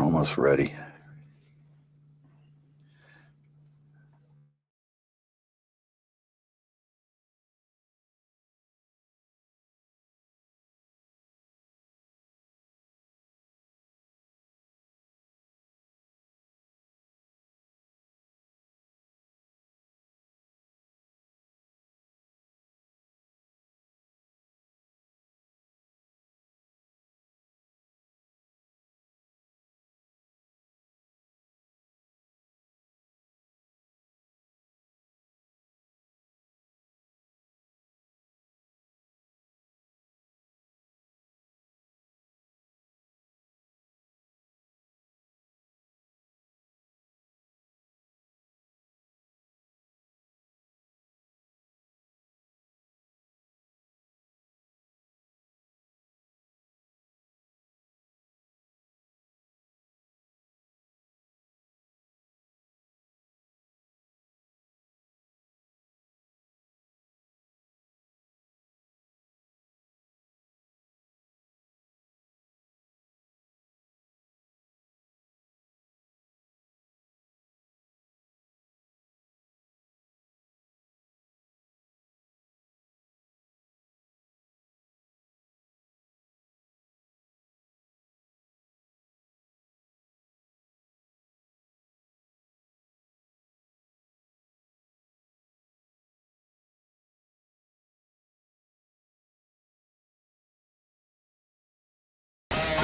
almost ready.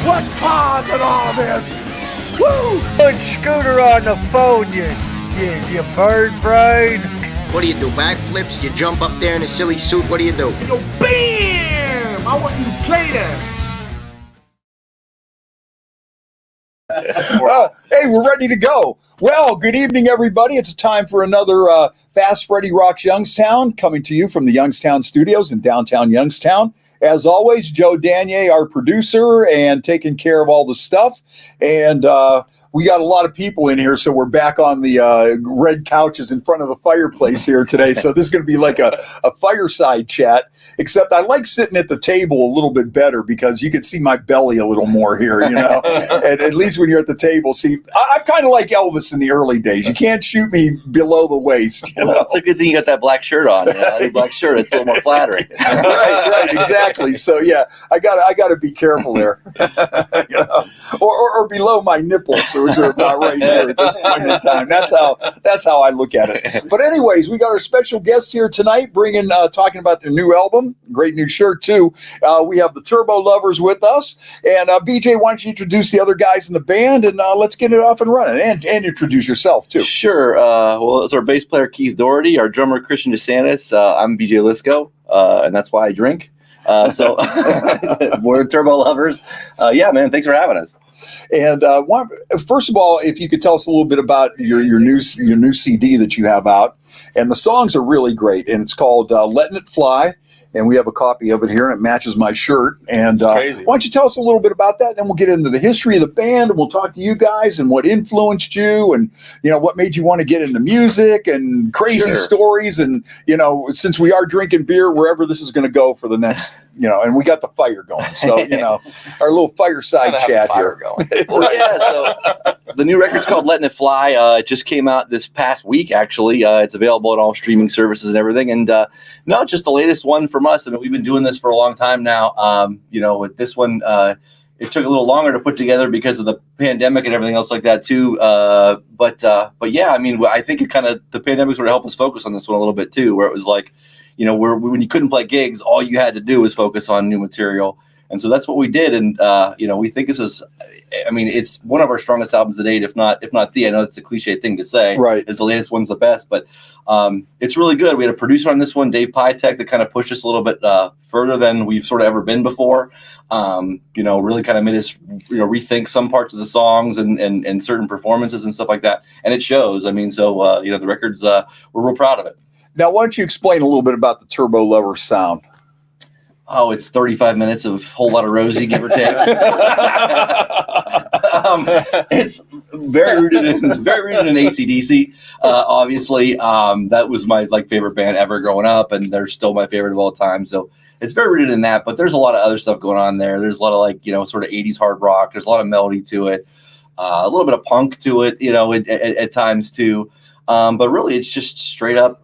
What's causing all this? Woo! Put Scooter on the phone, you bird brain. What do you do, backflips? You jump up there in a silly suit? What do you do? You go BAM! I want you to play that. Hey, we're ready to go. Well, good evening, everybody. It's time for another Fast Freddie Rocks Youngstown, coming to you from the Youngstown studios in downtown Youngstown. As always, Joe Danier, our producer, and taking care of all the stuff. And we got a lot of people in here, so we're back on the red couches in front of the fireplace here today. So this is going to be like a fireside chat, except I like sitting at the table a little bit better because you can see my belly a little more here, you know. And at least when you're at the table, see, I'm kind of like Elvis in the early days. You can't shoot me below the waist. You know? Well, it's a good thing you got that black shirt on. You know? That black shirt, it's a little more flattering. right, exactly. So yeah, I gotta be careful there, you know? or below my nipples, which are about right here at this point in time. That's how I look at it. But anyways, we got our special guest here tonight, talking about their new album, great new shirt too. We have the Turbo Lovers with us, and BJ, why don't you introduce the other guys in the band, and let's get it off and running, and introduce yourself too. Sure. Well, it's our bass player Keith Doherty, our drummer Christian DeSantis. I'm BJ Lisco, and that's why I drink. So we're Turbo Lovers. Yeah, man, thanks for having us. And first of all, if you could tell us a little bit about your new CD that you have out, and the songs are really great, and it's called "Lettin It Fly," and we have a copy of it here, and it matches my shirt. And why don't you tell us a little bit about that? Then we'll get into the history of the band, and we'll talk to you guys and what influenced you, and what made you want to get into music and crazy stories. And since we are drinking beer, wherever this is going to go for the next, and we got the fire going, so our little fireside chat here. Well, yeah, so the new record's called Lettin It Fly. It just came out this past week, actually. It's available on all streaming services and everything. And no, just the latest one from us. I mean, we've been doing this for a long time now. With this one, it took a little longer to put together because of the pandemic and everything else like that too. But yeah, I mean, I think the pandemic sort of helped us focus on this one a little bit too, where it was like, when you couldn't play gigs, all you had to do was focus on new material. And so that's what we did. And, we think this is, it's one of our strongest albums to date, if not the, I know it's a cliche thing to say, right, is the latest one's the best, but it's really good. We had a producer on this one, Dave Pytek, that kind of pushed us a little bit further than we've sort of ever been before. Really kind of made us, rethink some parts of the songs and certain performances and stuff like that. And it shows. I mean, so, the record's, we're real proud of it. Now, why don't you explain a little bit about the Turbo Lover sound? Oh, it's 35 minutes of Whole Lot of Rosie, give or take. It's very rooted in AC/DC. Obviously, that was my favorite band ever growing up, and they're still my favorite of all time. So it's very rooted in that. But there's a lot of other stuff going on there. There's a lot of sort of 80s hard rock. There's a lot of melody to it. a little bit of punk to it, at times too. But really, it's just straight up,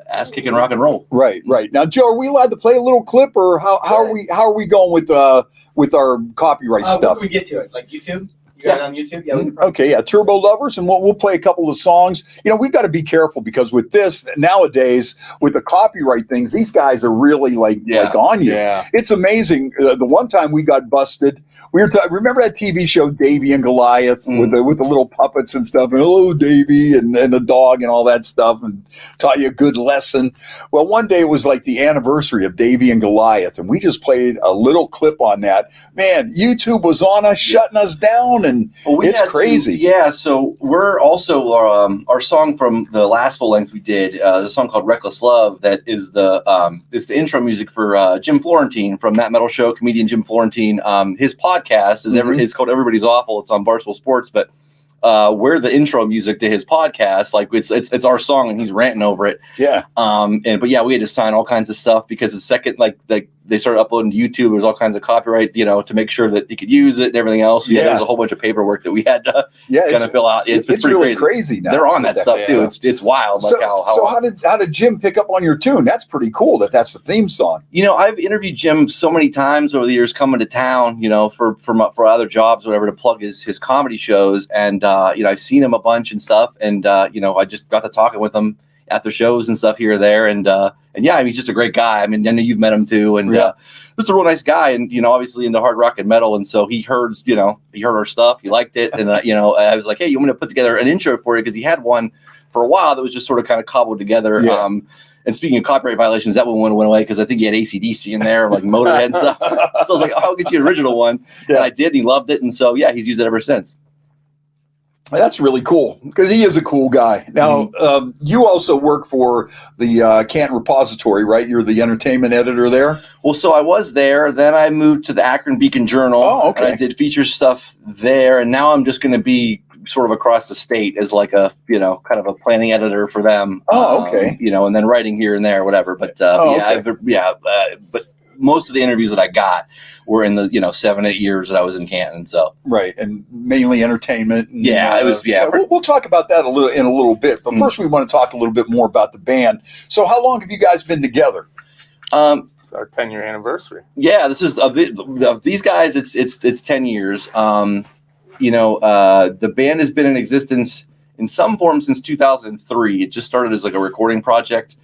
ass kicking rock and roll. Right. Now, Joe, are we allowed to play a little clip, or how are we going with our copyright stuff? When we get to it, like YouTube. You got it on YouTube? Yeah. Okay, yeah, Turbo Lovers, and we'll play a couple of songs. We've got to be careful because with this nowadays, with the copyright things, these guys are really like on you. Yeah. It's amazing. The one time we got busted, remember that TV show Davy and Goliath with the little puppets and stuff, and hello Davy and the dog and all that stuff, and taught you a good lesson. Well, one day it was like the anniversary of Davy and Goliath, and we just played a little clip on that. Man, YouTube was on us, shutting us down, and it's crazy. So we're also our song from the last full length we did, the song called Reckless Love, that is the intro music for Jim Florentine from That Metal Show, comedian Jim Florentine. His podcast is called Everybody's Awful. It's on Barstool Sports, but we're the intro music to his podcast. Like it's our song and he's ranting over it. Yeah. But we had to sign all kinds of stuff because the second like they started uploading to YouTube, there's all kinds of copyright, to make sure that he could use it and everything else. Yeah. There's a whole bunch of paperwork that we had to kind of fill out. It's pretty really crazy now. They're on that stuff too. It's wild. So how did Jim pick up on your tune? That's pretty cool that's the theme song. I've interviewed Jim so many times over the years coming to town, for other jobs, or whatever, to plug his comedy shows. And, I've seen him a bunch and stuff. And, I just got to talking with him after shows and stuff here or there. And he's just a great guy. I mean, I know you've met him too. And just a real nice guy. And, obviously into hard rock and metal. And so he heard our stuff. He liked it. And, I was like, hey, you want me to put together an intro for you? Because he had one for a while that was just sort of kind of cobbled together. Yeah. And speaking of copyright violations, that one went away because I think he had AC/DC in there, like Motorhead and stuff. So I was like, I'll get you an original one. Yeah. And I did. And he loved it. And so, he's used it ever since. That's really cool because he is a cool guy. Now, you also work for the Canton Repository, right? You're the entertainment editor there. Well, so I was there. Then I moved to the Akron Beacon Journal. Oh, okay. And I did feature stuff there. And now I'm just going to be sort of across the state as like a, kind of a planning editor for them. Oh, okay. And then writing here and there, whatever. But but most of the interviews that I got were in the 7-8 years that I was in Canton. So right, and mainly entertainment. And, it was. We'll talk about that in a little bit. But first, we want to talk a little bit more about the band. So, how long have you guys been together? It's our 10-year anniversary. Yeah, this is of these guys. It's 10 years. The band has been in existence in some form since 2003. It just started as like a recording project.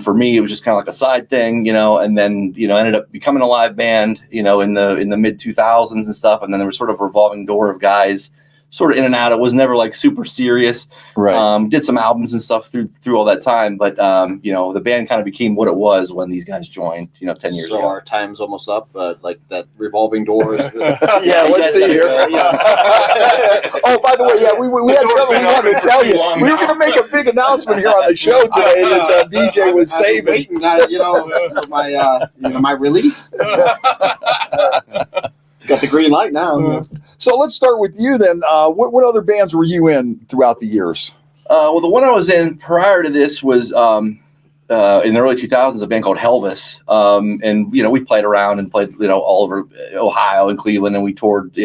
For me, it was just kind of like a side thing, and then, ended up becoming a live band, in the mid 2000s and stuff. And then there was sort of a revolving door of guys sort of in and out. It was never like super serious. Right. Did some albums and stuff through all that time. But, the band kind of became what it was when these guys joined, 10 years ago. So our time's almost up, like that revolving door is. Yeah, let's see here. Oh, by the way, we had something we wanted to tell you. We were going to make a big announcement here on the show today that BJ was saving. Waiting, for my release. Got the green light now. So let's start with you then. What other bands were you in throughout the years? Well, the one I was in prior to this was in the early 2000s, a band called Helvis. And, we played around and played, all over Ohio and Cleveland, and we toured,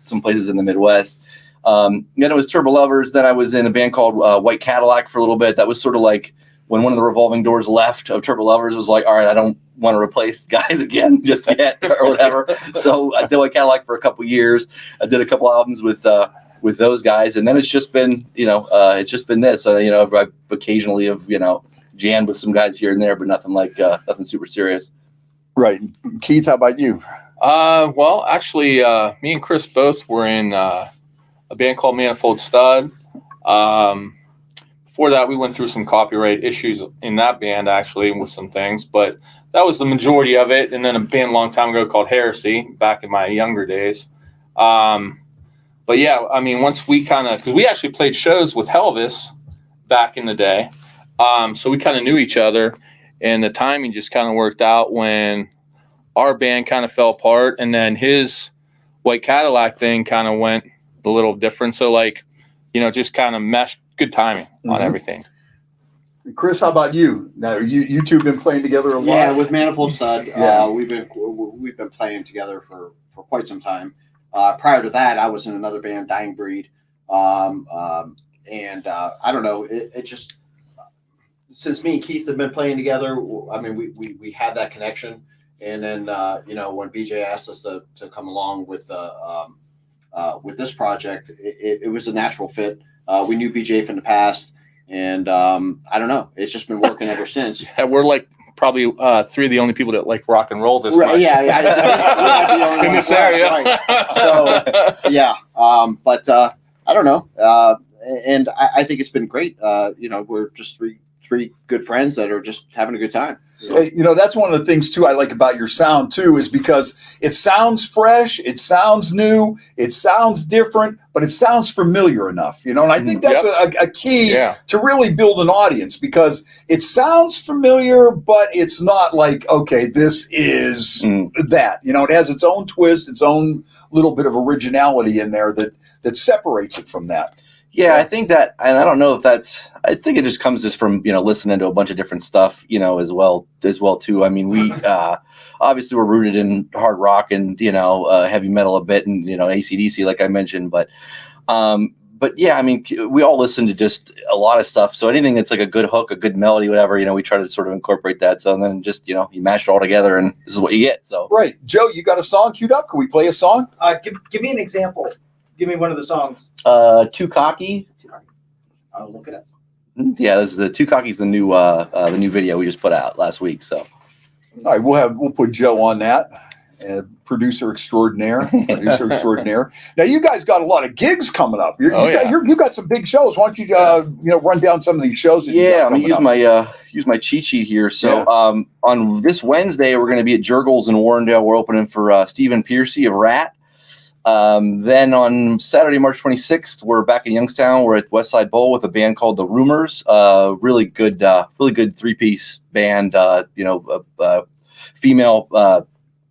some places in the Midwest. Then it was Turbo Lovers. Then I was in a band called White Cadillac for a little bit. That was sort of like when one of the revolving doors left of Turbo Lovers. It was like, all right, I don't want to replace guys again just yet or whatever. So I did White Cadillac for a couple years. I did a couple albums with those guys, and then it's just been this. I've occasionally have jammed with some guys here and there, but nothing like nothing super serious. Right, Keith, how about you? Well, actually, me and Chris both were in a band called Manifold Stud. Before that, we went through some copyright issues in that band, actually, with some things, but that was the majority of it. And then a band a long time ago called Heresy, back in my younger days. But yeah, I mean, once we because we actually played shows with Helvis back in the day. So we kind of knew each other, and the timing just kind of worked out when our band kind of fell apart, and then his White Cadillac thing kind of went a little different. So just kind of meshed. Good timing on everything. Chris, how about you? Now, you two been playing together a lot. Yeah, with Manifold Stud, we've been playing together for quite some time. Prior to that, I was in another band, Dying Breed. And I don't know, it just, since me and Keith have been playing together, I mean, we had that connection. And then, when BJ asked us to come along with this project, it was a natural fit. We knew BJ from the past, and I don't know, it's just been working ever since. Yeah, we're like probably three of the only people that like rock and roll this Right, much. yeah, In this area. Right. So, yeah, but I don't know, and I think it's been great. We're just three good friends that are just having a good time. Hey, that's one of the things too I like about your sound too, is because it sounds fresh, it sounds new, it sounds different, but it sounds familiar enough, and I think that's a key to really build an audience, because it sounds familiar, but it's not like, okay, this is that, it has its own twist, its own little bit of originality in there that separates it from that. Yeah, I think that, and I don't know if I think it just comes just from, listening to a bunch of different stuff, as well too. I mean, we obviously we're rooted in hard rock and, heavy metal a bit, and, AC/DC, like I mentioned, but yeah, I mean, we all listen to just a lot of stuff. So anything that's like a good hook, a good melody, whatever, we try to sort of incorporate that. So then just, you mash it all together and this is what you get. So. Right. Joe, you got a song queued up? Can we play a song? Give me an example. Give me one of the songs. Too Cocky. I'll look it up. Yeah, this is the Too Cocky's the new video we just put out last week. So, all right, we'll put Joe on that, and producer extraordinaire. Now you guys got a lot of gigs coming up. You got some big shows. Why don't you run down some of these shows? I'm gonna use my cheat sheet here. So on this Wednesday we're going to be at Jurgles in Warrendale. We're opening for Stephen Piercy of Rat. Then on Saturday, March 26th, we're back in Youngstown. We're at Westside Bowl with a band called The Rumors. Really good three-piece band. Female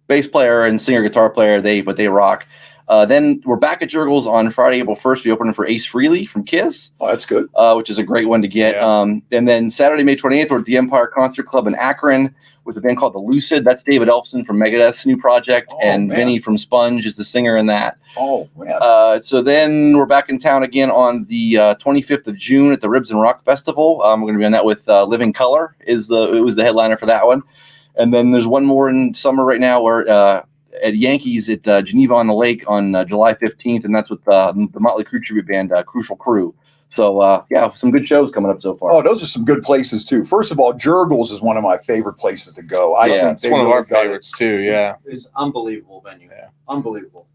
bass player and singer guitar player. They rock. Then we're back at Jurgles on Friday, April 1st. We open for Ace Frehley from Kiss. Oh, that's good. Which is a great one to get. Yeah. And then Saturday, May 28th, we're at the Empire Concert Club in Akron with a band called The Lucid. That's David Elfson from Megadeth's new project, and man. Vinny from Sponge is the singer in that. Oh, man. So then we're back in town again on the 25th of June at the Ribs and Rock Festival. We're going to be on that with Living Color. It was the headliner for that one. And then there's one more in summer right now where at Yankees at Geneva on the Lake on July 15th, and that's with the Motley Crue tribute band Crucial Crew. So, some good shows coming up so far. Oh, those are some good places, too. First of all, Jurgles is one of my favorite places to go. I think it's one of our favorites, too, yeah. It's unbelievable venue. Yeah. Unbelievable.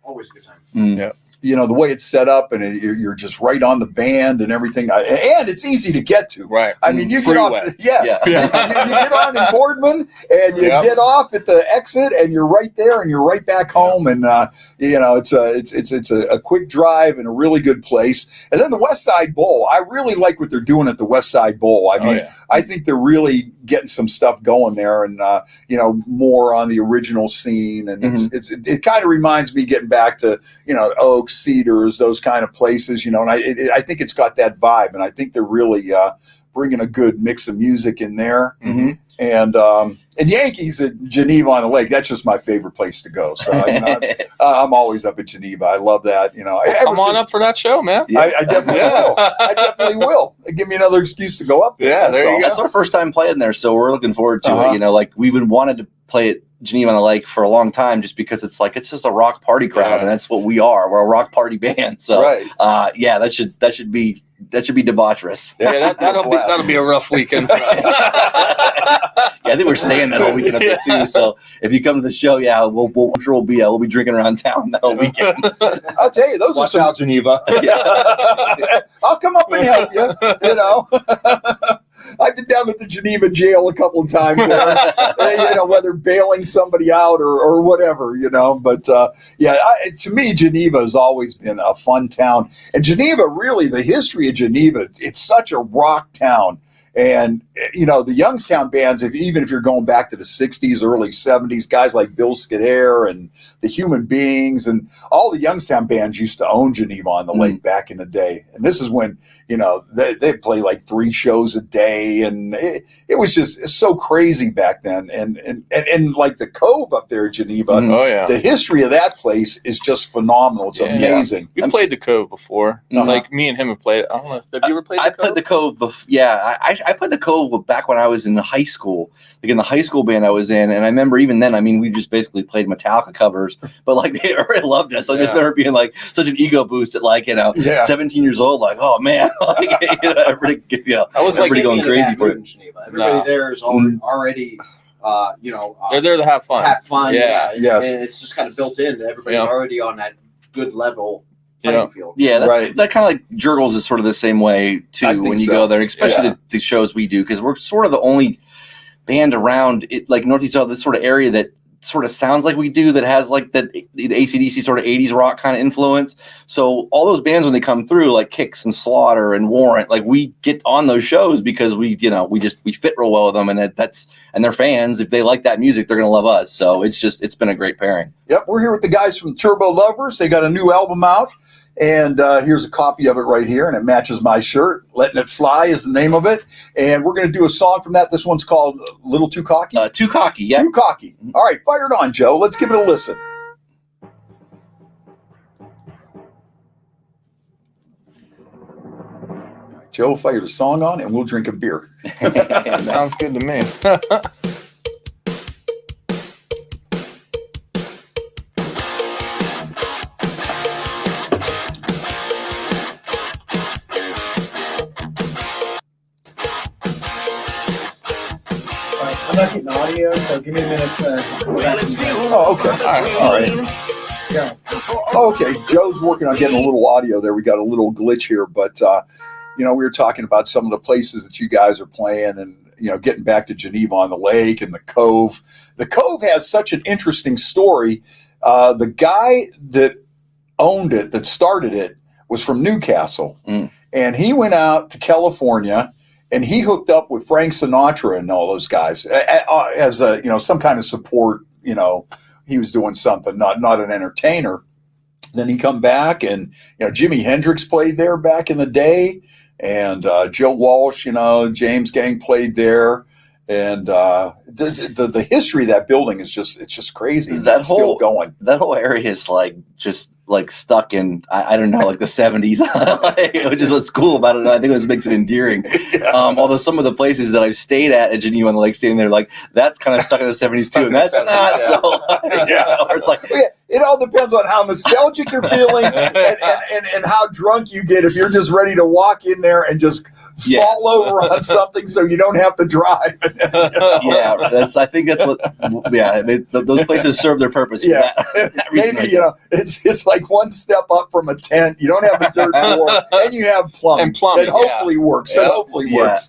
Always a good time. Yeah. The way it's set up, and you're just right on the band and everything, and it's easy to get to. Right. I mean, you get off, you get on in Boardman, and you get off at the exit, and you're right there, and you're right back home, and it's a quick drive and a really good place. And then the West Side Bowl, I really like what they're doing at the West Side Bowl. I mean, I think they're really getting some stuff going there, and more on the original scene, and it kind of reminds me getting back to Oaks, Cedars, those kind of places, and I think it's got that vibe, and I think they're really bringing a good mix of music in there. Mm-hmm. And Yankees at Geneva on the Lake, that's just my favorite place to go. So I'm always up at Geneva. I love that. Come on up for that show, man. I definitely will. I definitely will. Give me another excuse to go up there. Yeah, there you go. That's our first time playing there, so we're looking forward to it. We've been wanted to play at Geneva on the Lake for a long time, just because it's just a rock party crowd, and that's what we are. We're a rock party band. So that should be deboisterous. Yeah, that'll be a rough weekend for us. I think we're staying that whole weekend up there too. So if you come to the show, I'm sure we'll be drinking around town that whole weekend. I'll tell you, those Watch are some out, Geneva. I'll come up and help you. I've been down at the Geneva jail a couple of times, whether bailing somebody out or whatever, But to me, Geneva has always been a fun town. And Geneva, really, the history of Geneva, it's such a rock town. And, you know, the Youngstown bands, even if you're going back to the 60s, early 70s, guys like Bill Scudder and the Human Beings and all the Youngstown bands used to own Geneva on the Lake back in the day. And this is when, you know, they'd play like 3 shows a day. And it was just so crazy back then. And like the Cove up there at Geneva, Oh, yeah. the history of that place is just phenomenal. It's amazing. We played the Cove before. Uh-huh. Like me and him have played. I don't know. Have you ever played the Cove? I played the Cove before. Yeah, I played the Cove back when I was in high school, like in the high school band I was in. And I remember even then, I mean, we just basically played Metallica covers, but like they already loved us. I just remember being like such an ego boost at like, 17 years old, like, oh man, like, everybody, I was everybody like going crazy for it. In Geneva. Everybody there is already, they're there to have fun. Yeah. Yes. And it's just kind of built in. Everybody's already on that good level playing field. Yeah, that kind of like Jurgles is sort of the same way too when you go there, especially the shows we do, because we're sort of the only band around it, like Northeast Ohio, this sort of area that sort of sounds like we do, that has like the AC/DC sort of 80s rock kind of influence. So all those bands, when they come through, like Kix and Slaughter and Warrant, like we get on those shows because we fit real well with them, and and they're fans. If they like that music, they're gonna love us. So it's been a great pairing. Yep, we're here with the guys from Turbo Lovers. They got a new album out, and here's a copy of it right here, and it matches my shirt. Lettin It Fly is the name of it, and we're going to do a song from that. This one's called Little Too Cocky. Too Cocky, yeah. Too Cocky. All right, fire it on, Joe. Let's give it a listen. All right, Joe, fire the song on, and we'll drink a beer. Sounds good to me. I'm not getting audio, so give me a minute. Oh, okay. All right. Yeah. Oh, okay. Joe's working on getting a little audio there. We got a little glitch here, but we were talking about some of the places that you guys are playing, and getting back to Geneva on the Lake and the Cove. The Cove has such an interesting story. The guy that owned it, that started it, was from Newcastle, and he went out to California. And he hooked up with Frank Sinatra and all those guys as some kind of support. He was doing something, not an entertainer. Then he come back, and Jimi Hendrix played there back in the day, and Joe Walsh, James Gang played there, and the history of that building is just crazy. That's still going. That whole area is just stuck in I don't know, like the 70s, which is what's cool about it. I think it makes it endearing. Although some of the places that I've stayed at Geneva on the Lake, staying there, like that's kind of stuck in the 70s too, and that's not so. Or it's like. It all depends on how nostalgic you're feeling and how drunk you get. If you're just ready to walk in there and just fall over on something so you don't have to drive. I think that's what. Those places serve their purpose. Yeah, maybe it's like one step up from a tent. You don't have a dirt floor, and you have plumbing. That hopefully works. That hopefully works.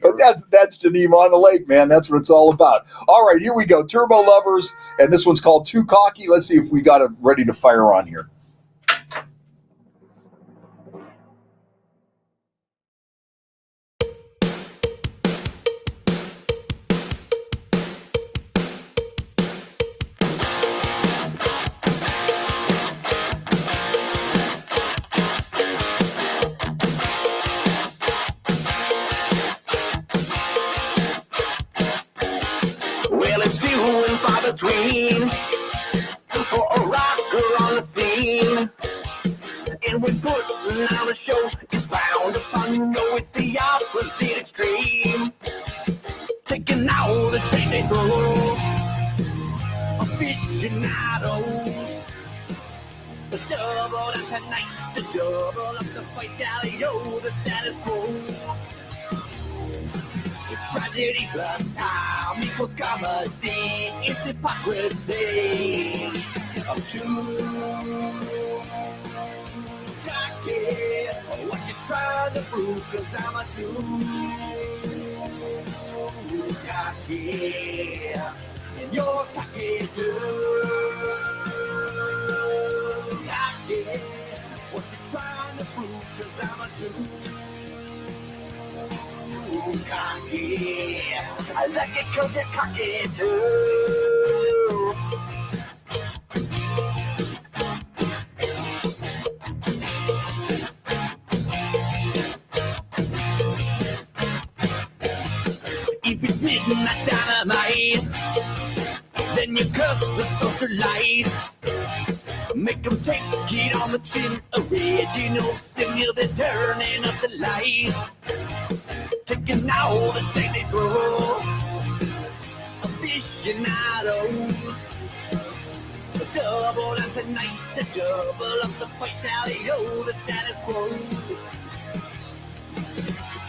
But that's Geneva on the Lake, man. That's what it's all about. All right, here we go. Turbo Lovers, and this one's called Too Cocky. Let's see if we got it ready to fire on here. Well, it's few and far between for a rocker on the scene. And when putting on a show is frowned upon, it's the opposite extreme. Taking all the shade they throw, aficionados. The double up tonight, the double up the fight, Galileo, the status quo. Tragedy plus time equals comedy. It's hypocrisy. I'm too cocky. What you trying to prove? 'Cause I'm a too cocky. And you're cocky too. Cocky. What you trying to prove? 'Cause I'm a too Cocky. I like it 'cause you're cocky too. If it's midnight dynamite, then you curse the socialites. Make them take it on the chin. Original sin, they're turning up the lights. Taking all the shade they grow. Aficionados. Double down tonight, the double up the vitality, the status quo.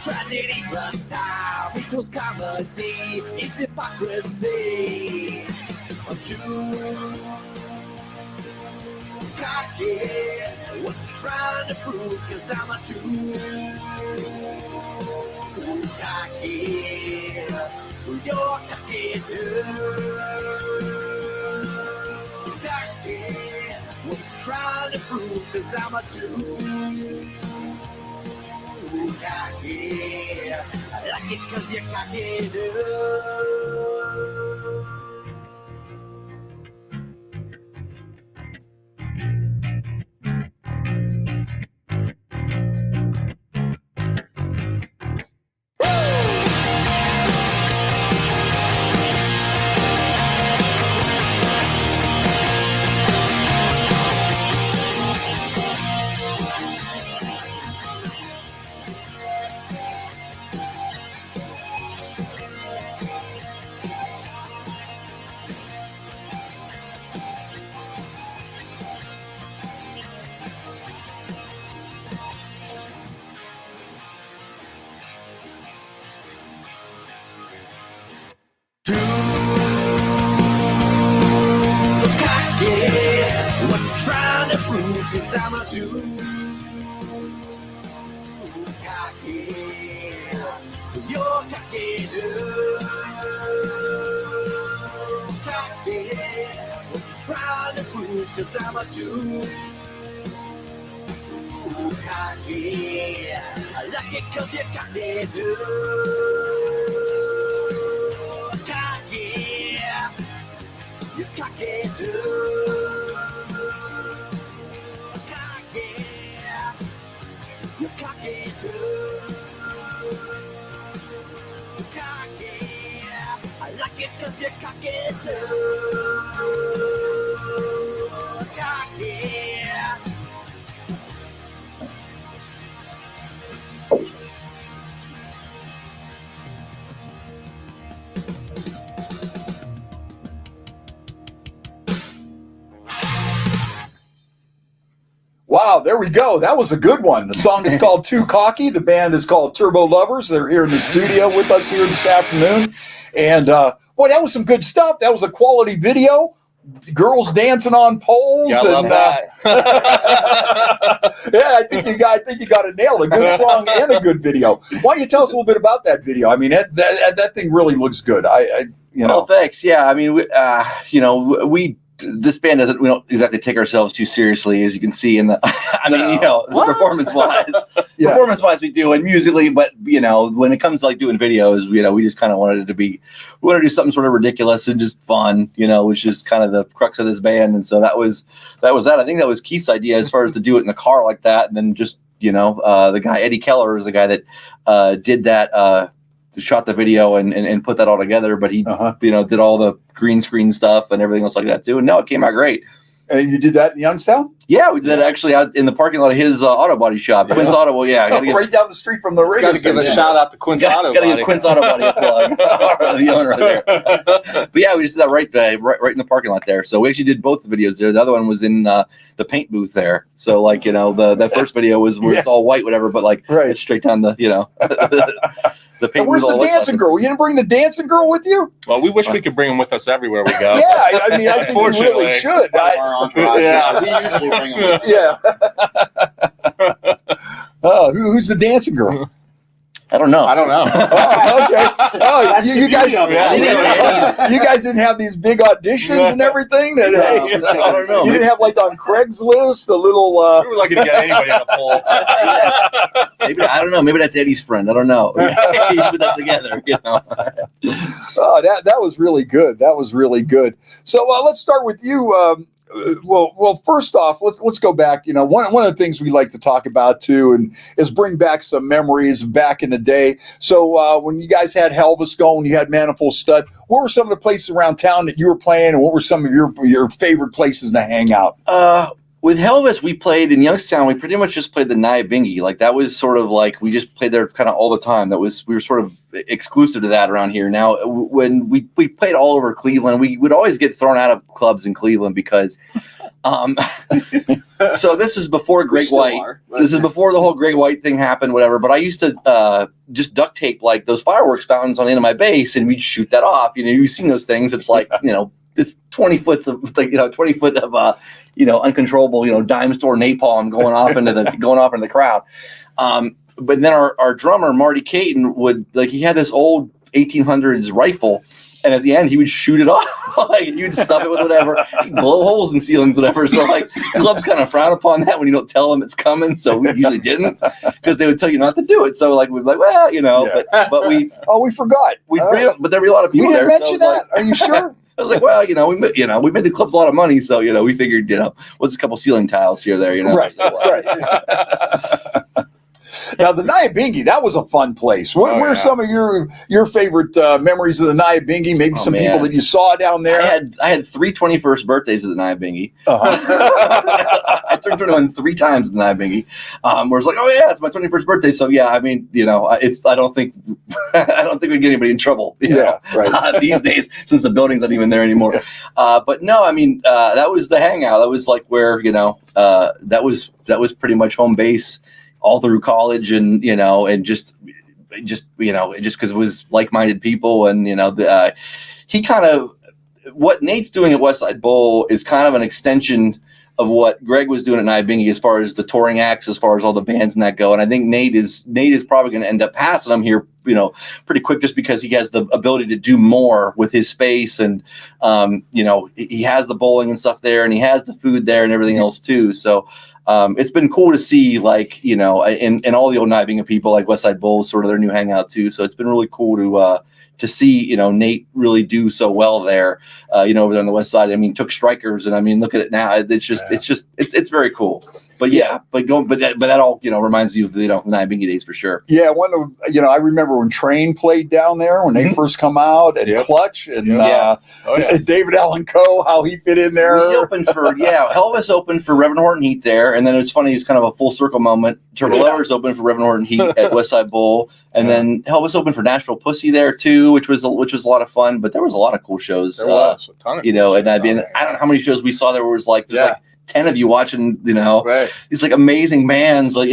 Tragedy plus time equals comedy. It's hypocrisy. I'm too cocky. What you trying to prove? 'Cause I'm a too cocky. You're cocky too. Cocky. What you trying to prove? 'Cause I'm a too cocky. I like it 'cause you're cocky too. Too cocky. What you trying to prove? 'Cause I'm a too cocky. You're cocky too. Cocky. What you trying to prove? 'Cause I'm a too cocky. I like it 'cause you're cocky too. Cocky. You're cocky too. Cocky. You're cocky too. Cocky. I like it 'cause you're cocky too. Cocky. Wow, there we go. That was a good one. The song is called Too Cocky. The band is called Turbo Lovers. They're here in the studio with us here this afternoon. And boy, that was some good stuff. That was a quality video. Girls dancing on poles. Yeah, I love that. Yeah, I think you got it nailed. A good song and a good video. Why don't you tell us a little bit about that video? I mean, that thing really looks good. Oh, thanks. Yeah, I mean, this band we don't exactly take ourselves too seriously, as you can see in the. Performance wise, we do, and musically, but when it comes to like doing videos, we just kind of wanted it to be, we want to do something sort of ridiculous and just fun, which is kind of the crux of this band, and so that was that. I think that was Keith's idea as far as to do it in the car like that, and then just the guy Eddie Keller is the guy that did that. Shot the video and put that all together, but he did all the green screen stuff and everything else like that too. And no, it came out great. And you did that in Youngstown? Yeah, we did that actually out in the parking lot of his auto body shop, Quinn's Auto. Yeah, right down the street from the radio station. Got to give a shout out to Quinn's Auto Body. Got to give Quinn's Auto Body a plug. The owner right there. But yeah, we just did that right in the parking lot there. So we actually did both the videos there. The other one was in the paint booth there. So like that first video was where it's all white, whatever, but like it's straight down the the paint. And where's the dancing girl? You didn't bring the dancing girl with you? Well, we wish we could bring them with us everywhere we go. Yeah, I mean, I think we really should. Yeah, we usually bring them. Yeah. Who's the dancing girl? I don't know. I don't know. Oh, okay. Oh, That's you the guys, beauty of it. Yeah. you guys didn't have these big auditions and everything. That hey, No, I don't know. You didn't have like on Craigslist a little. We were lucky to get anybody on a poll. Maybe I don't know. Maybe that's Eddie's friend. I don't know. He put that together. You know. Oh, that was really good. That was really good. So let's start with you. Well, first off, let's go back. You know, one of the things we like to talk about too, and is bring back some memories back in the day. So when you guys had Helvis going, you had Manifold Stud. What were some of the places around town that you were playing, and what were some of your favorite places to hang out? With Helvis, we played in Youngstown. We pretty much just played the Nyabingi. Like that was sort of like we just played there kind of all the time. We were sort of exclusive to that around here. Now, when we played all over Cleveland, we would always get thrown out of clubs in Cleveland because. So this is before Great White. This is before the whole Great White thing happened, whatever. But I used to just duct tape like those fireworks fountains on the end of my base, and we'd shoot that off. You know, you've seen those things. It's like it's 20 foot of uncontrollable dime store napalm going off into the crowd. But then our drummer Marty Caton he had this old 1800s rifle. And at the end, he would shoot it off. He would stuff it with whatever, blow holes in ceilings, whatever. So, clubs kind of frown upon that when you don't tell them it's coming. So we usually didn't, because they would tell you not to do it. So, we'd be like, well, Yeah. but we. Oh, we forgot. But there'd be a lot of people We didn't there. mention that. Are you sure? I was like, well, we made the clubs a lot of money, so we figured, what's a couple ceiling tiles here, there, Right. So, Right. Now, the Nyabingi, that was a fun place. What are some of your favorite memories of the Nyabingi? Maybe some people that you saw down there? I had 3 21st birthdays at the Nyabingi. Uh-huh. I turned 21 3 times at the Nyabingi. Where it's like, oh yeah, it's my 21st birthday. So yeah, I mean, I don't think we get anybody in trouble. Right. These days, since the building's not even there anymore. But no, I mean, that was the hangout. That was like where that was pretty much home base all through college, and and just because it was like-minded people, and he kind of, what Nate's doing at Westside Bowl is kind of an extension of what Greg was doing at Nyabingi as far as the touring acts, as far as all the bands and that go. And I think Nate is probably going to end up passing him here, pretty quick, just because he has the ability to do more with his space, and he has the bowling and stuff there, and he has the food there and everything else too. So. It's been cool to see, in all the old Nyabingi people, like Westside Bowl, sort of their new hangout too. So it's been really cool to see, Nate really do so well there, over there on the West Side. I mean, took strikers, and I mean, look at it now. It's very cool. But that all reminds you of the Nyabingi days for sure. Yeah, I remember when Train played down there when they first come out, and Clutch, and David Allen Coe, how he fit in there. He opened for Helvis opened for Reverend Horton Heat there, and then it's funny, it's kind of a full circle moment. Turbo Lovers opened for Reverend Horton Heat at Westside Bowl, and then Helvis opened for Nashville Pussy there too, which was a lot of fun. But there was a lot of cool shows. There was a ton of and I don't know how many shows we saw. There was like 10 of you watching, these like amazing bands, it's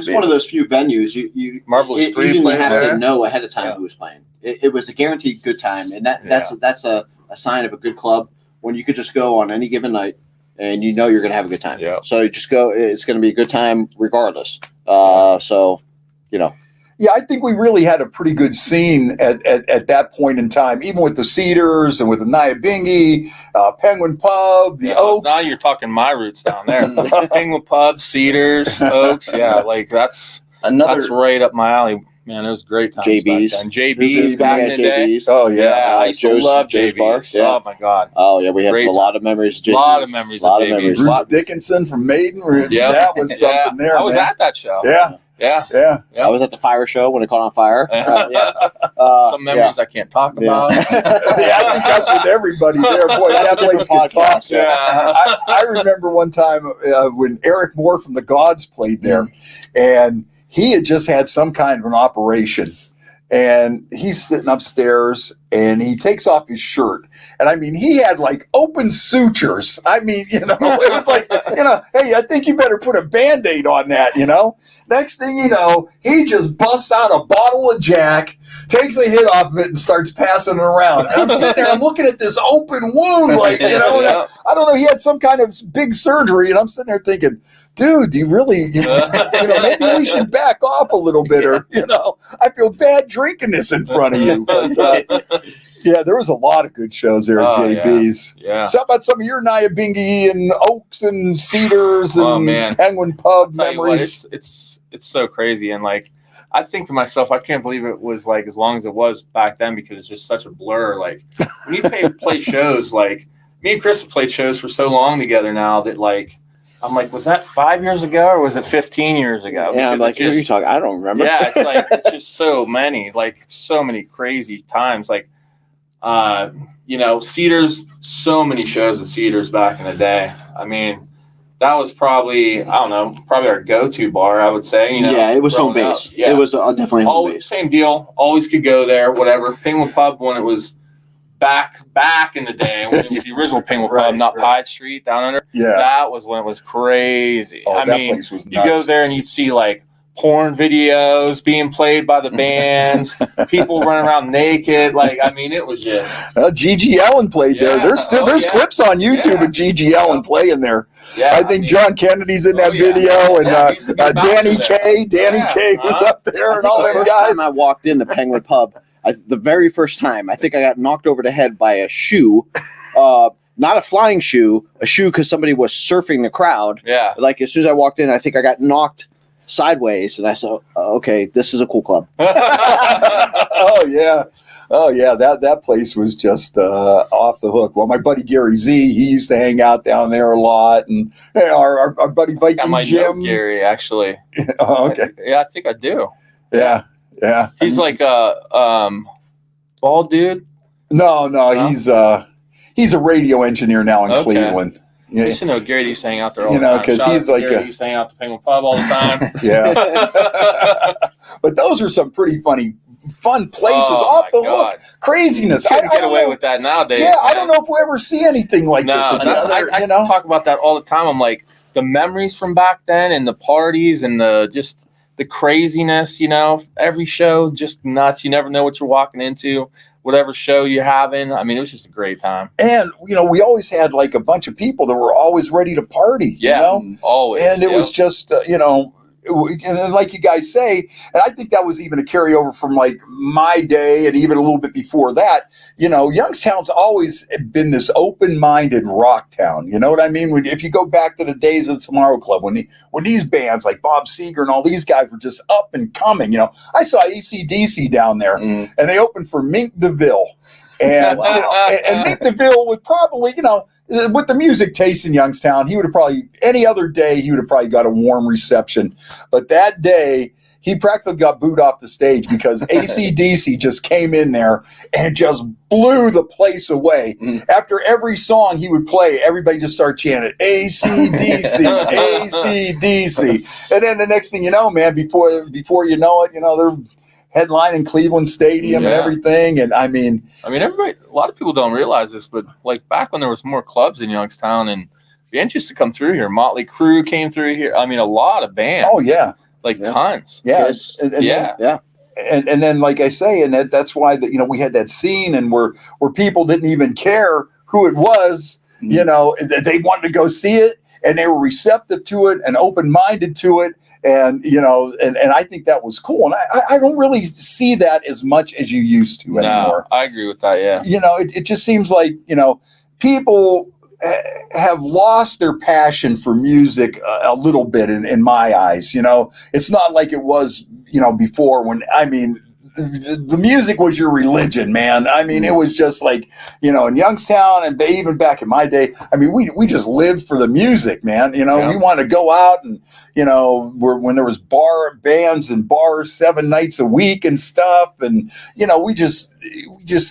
one of those few venues you Marvelous Street didn't have there. to know ahead of time who was playing. It was a guaranteed good time, and that's a sign of a good club when you could just go on any given night and you're going to have a good time. Yeah. So you just go. It's going to be a good time regardless. Yeah, I think we really had a pretty good scene at that point in time, even with the Cedars and with the Nyabingi, Penguin Pub, the Oaks. Now you're talking my roots down there. Penguin Pub, Cedars, Oaks. Yeah, that's right up my alley. Man, it was great times. JB's. Back then. JB's back in the day. Oh, yeah. I used to love JB's. Oh, my God. Oh, yeah. We have a lot of memories. A lot of memories of JB's. Bruce Dickinson from Maiden. Yeah. That was something there, I was at that show. Yeah. Yeah. I was at the fire show when it caught on fire. Some memories I can't talk about. I think that's with everybody there. Boy, that place can talk. Yeah. I remember one time when Eric Moore from the Gods played there, and he had just had some kind of an operation. And he's sitting upstairs, and he takes off his shirt. And I mean, he had like open sutures. I mean, it was like Hey, I think you better put a Band-Aid on that, Next thing you know, he just busts out a bottle of Jack, takes a hit off of it, and starts passing it around. And I'm sitting there, I'm looking at this open wound, like, and I don't know, he had some kind of big surgery, and I'm sitting there thinking, dude, do you really, maybe we should back off a little bit, or, I feel bad drinking this in front of you. But, yeah, there was a lot of good shows there at JB's. Yeah. So how about some of your Nyabingi and Oaks and Cedars and Penguin Pub memories? It's so crazy. And like, I think to myself, I can't believe it was like as long as it was back then, because it's just such a blur. Like when you play shows, like me and Chris have played shows for so long together now that like, I'm like, was that 5 years ago or was it 15 years ago? Yeah, I'm like, who are you talking? I don't remember. Yeah, it's like, it's just so many, like so many crazy times. Like, Cedars, so many shows at Cedars back in the day. I mean, that was probably, I don't know, probably our go-to bar, I would say. Yeah, it was home base. Yeah. It was definitely home base. Same deal. Always could go there, whatever. Penguin Pub when it was back in the day, when it was the original Penguin Pub, not Pied Street down under. Yeah. That was when it was crazy. Oh, that place was nuts. You go there and you'd see like porn videos being played by the bands, people running around naked. Like, I mean, it was just. G.G. Allen played there. There's clips on YouTube of G.G. Allen playing there. Yeah, I think John Kennedy's in that video, and Danny Kaye was up there, and all them guys. Time I walked into Penguin Pub, the very first time, I think I got knocked over the head by a shoe. Not a flying shoe, a shoe because somebody was surfing the crowd. Yeah. Like, as soon as I walked in, I think I got knocked sideways, and I said, okay, this is a cool club. Oh yeah, that place was just off the hook. Well, my buddy Gary Z, he used to hang out down there a lot, and our buddy Viking Jim. Gary, actually. Oh, okay. I think I do. Yeah. He's like a bald dude. No, he's a radio engineer now in Cleveland. I used to know Gary used to hang out there all the time. Because he's like Gary used to hang out at the Penguin Pub all the time. Yeah. But those are some pretty fun places, off the hook. Craziness. You can't get away with that nowadays. Yeah, man. I don't know if we'll ever see anything like this again. I talk about that all the time. I'm like, the memories from back then and the parties and the craziness, every show, just nuts. You never know what you're walking into. Whatever show you're having. I mean, it was just a great time. And, we always had like a bunch of people that were always ready to party, always. And it was just, and like you guys say, and I think that was even a carryover from like my day and even a little bit before that, Youngstown's always been this open-minded rock town. You know what I mean? If you go back to the days of the Tomorrow Club, when these bands like Bob Seger and all these guys were just up and coming, I saw AC/DC down there and they opened for Mink DeVille. And, and Mink DeVille would probably, with the music taste in Youngstown, he would have probably, any other day, he would have probably got a warm reception. But that day, he practically got booed off the stage because AC/DC just came in there and just blew the place away. After every song he would play, everybody just started chanting, AC/DC, AC/DC. And then the next thing you know, man, before you know it, they're headlining Cleveland Stadium and everything. And I mean, everybody, a lot of people don't realize this, but like back when there was more clubs in Youngstown and bands used to come through here. Motley Crue came through here. I mean, a lot of bands. Oh yeah. Like tons. Yeah. Yeah. And then, like I say, and that's why we had that scene and where people didn't even care who it was, they wanted to go see it. And they were receptive to it and open-minded to it. And, and I think that was cool. And I don't really see that as much as you used to anymore. No, I agree with that, yeah. It just seems like, people have lost their passion for music a little bit in my eyes. It's not like it was, before when, the music was your religion, man. It was just like, in Youngstown and even back in my day, we just lived for the music, man. We wanted to go out and, when there was bands and bars 7 nights a week and stuff. And, we just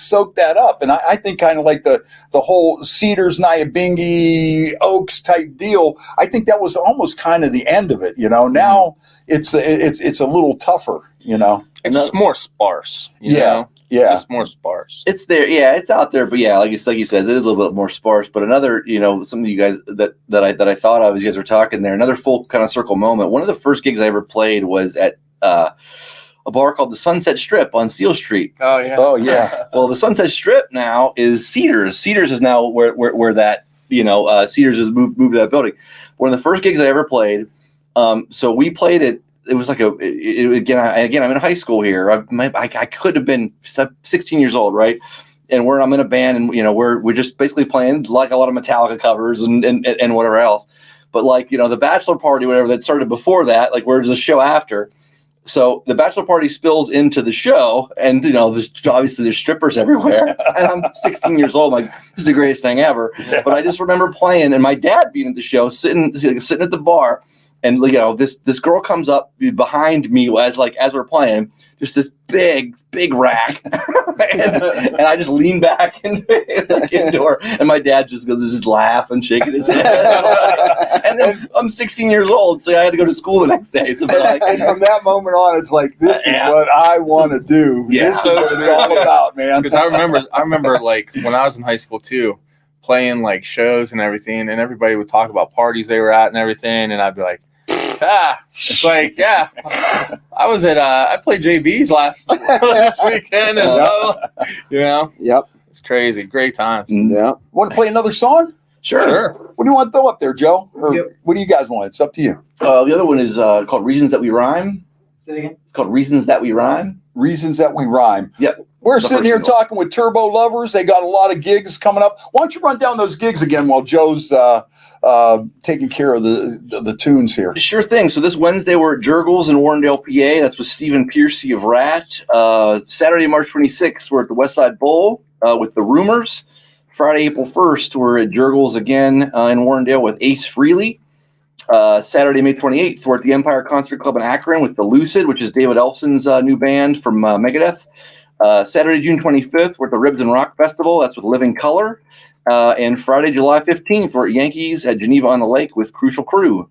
soaked that up. And I think kind of like the whole Cedars, Nyabingi, Oaks type deal, I think that was almost kind of the end of it. Now it's a little tougher. you know. It's just more sparse. You Yeah, know? yeah. It's just more sparse. It's there, yeah, it's out there, but yeah, like he says, it is a little bit more sparse. But another, you know, some of you guys that I thought of as you guys were talking there, another full kind of circle moment. One of the first gigs I ever played was at a bar called the Sunset Strip on Seal Street. Oh yeah. Oh yeah. Well, the Sunset Strip now is Cedars. Cedars is now where that, you know, Cedars has moved to that building. One of the first gigs I ever played. So we played it. It was like again, I'm in high school here. I could have been 16 years old, right? And I'm in a band, and you know, we're just basically playing like a lot of Metallica covers and whatever else. But like, you know, the bachelor party, whatever that started before that, like where's the show after? So the bachelor party spills into the show, and you know, obviously there's strippers everywhere. And I'm 16 years old, like this is the greatest thing ever. Yeah. But I just remember playing, and my dad being at the show, sitting at the bar. And you know, this girl comes up behind me as we're playing, just this big rack, and I just lean back into her, and my dad just laugh and shaking his head. And then I'm 16 years old, so I had to go to school the next day. So and from that moment on, it's like, this is what I want to do. Yeah. This is what it's all about, man. Because I remember like when I was in high school too, playing like shows and everything, and everybody would talk about parties they were at and everything, and I'd be like, it's like, yeah, I played JB's this weekend, and you know, Yep. it's crazy, great time. Yeah. Want to play another song? Sure. What do you want to throw up there, Joe? Or Yep. what do you guys want? It's up to you. the other one is called Reasons That We Rhyme. Say it again. It's called Reasons That We Rhyme. Reasons That We Rhyme. Yep. We're The sitting first here single. talking with Turbo Lovers. They got a lot of gigs coming up. Why don't you run down those gigs again while Joe's taking care of the tunes here? Sure thing. So this Wednesday we're at Jurgles in Warrendale, PA. That's with Stephen Piercy of Rat. Saturday, March 26th, we're at the Westside Bowl with the Rumors. Friday, April 1st, we're at Jurgles again in Warrendale with Ace Frehley. Saturday, May 28th, we're at the Empire Concert Club in Akron with the Lucid, which is David Elfson's new band from Megadeth. Saturday, June 25th, we're at the Ribs and Rock Festival. That's with Living Color. And Friday, July 15th, we're at Yankees at Geneva on the Lake with Crucial Crew.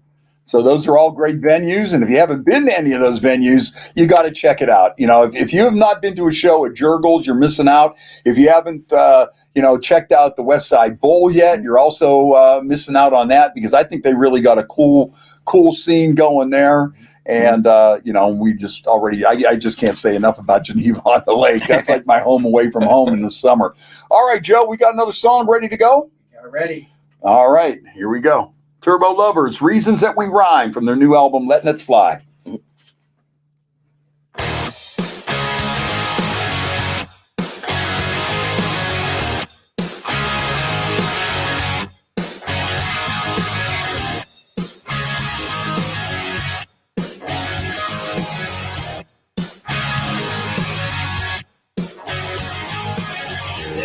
So those are all great venues. And if you haven't been to any of those venues, you got to check it out. You know, if you have not been to a show at Jurgles, you're missing out. If you haven't, checked out the West Side Bowl yet, you're also missing out on that, because I think they really got a cool scene going there. And, we just already, I just can't say enough about Geneva on the Lake. That's like my home away from home in the summer. All right, Joe, we got another song ready to go? Got it ready. All right, here we go. Turbo Lovers, Reasons That We Rhyme, from their new album, Lettin It Fly.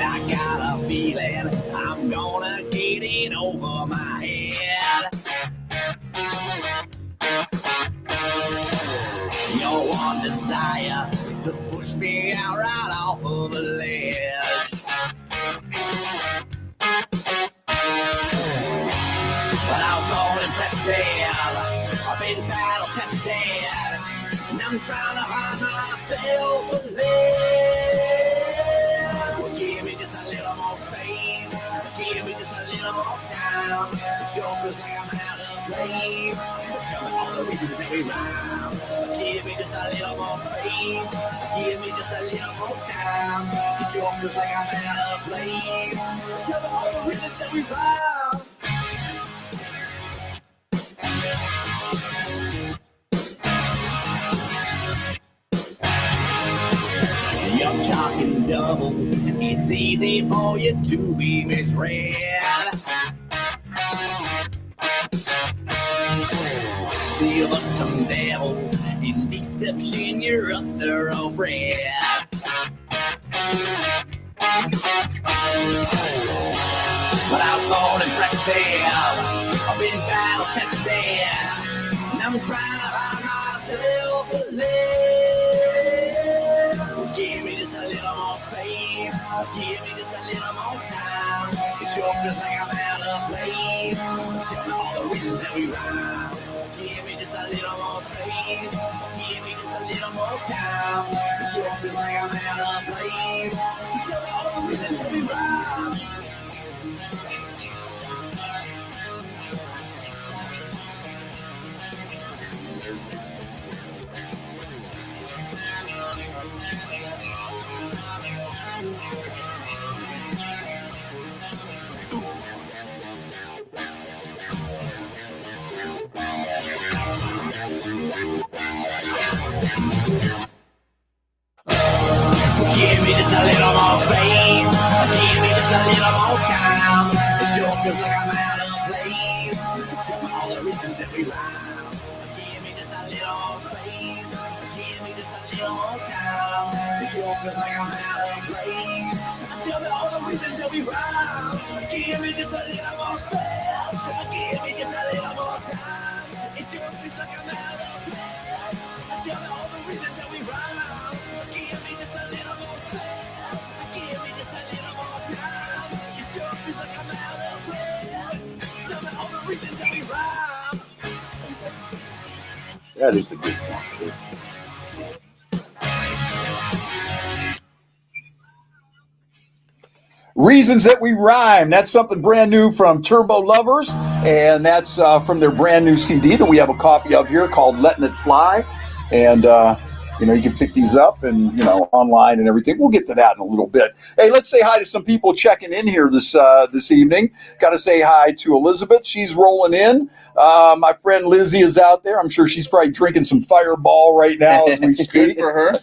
I got a feeling I'm gonna get it over my head. Your one desire to push me out right off of the ledge. But I was born impressive, I've been battle tested, and I'm trying to find myself a leg. Give me just a little more space, give me just a little more time. It sure feels like I'm out of place. Tell me all the reasons that we rhyme. Give me just a little more space, give me just a little more time. It sure feels like I'm out of place. Tell me all the reasons that we rhyme. You're talking double, it's easy for you to be misread. Silver-tongued devil, in deception you're a thoroughbred. But I was born impressive, I've been battle tested, and I'm trying to find myself a leg. Give me just a little more space, give me just a little more time. It sure feels like I'm out of place, so tell me all the reasons that we rhyme. Give me just a little more space, give me just a little more more time. It sure feels like I'm out of place. So tell me all the reasons that we ride. Give me just a little more space. Give me just a little more time. It sure feels like I'm out of place. Tell me all the reasons that we ride. Give me just a little more space. Give me just a little more time. It sure feels like I'm out of place. Tell me all the reasons that we ride. Give me just a little more space. Give me just a little more time. It sure feels like I'm out of place. Tell me all the reasons that we ride. Give me just a little more space. Give me just a little more time. It sure feels like I'm out of place. Tell me all the reasons that we ride. That is a good song, too. Reasons That We Rhyme. That's something brand new from Turbo Lovers, and that's from their brand new CD that we have a copy of here called Lettin It Fly. And you can pick these up and online and everything. We'll get to that in a little bit. Hey, let's say hi to some people checking in here this evening. Got to say hi to Elizabeth. She's rolling in. My friend Lizzie is out there. I'm sure she's probably drinking some Fireball right now as we speak. Good for her.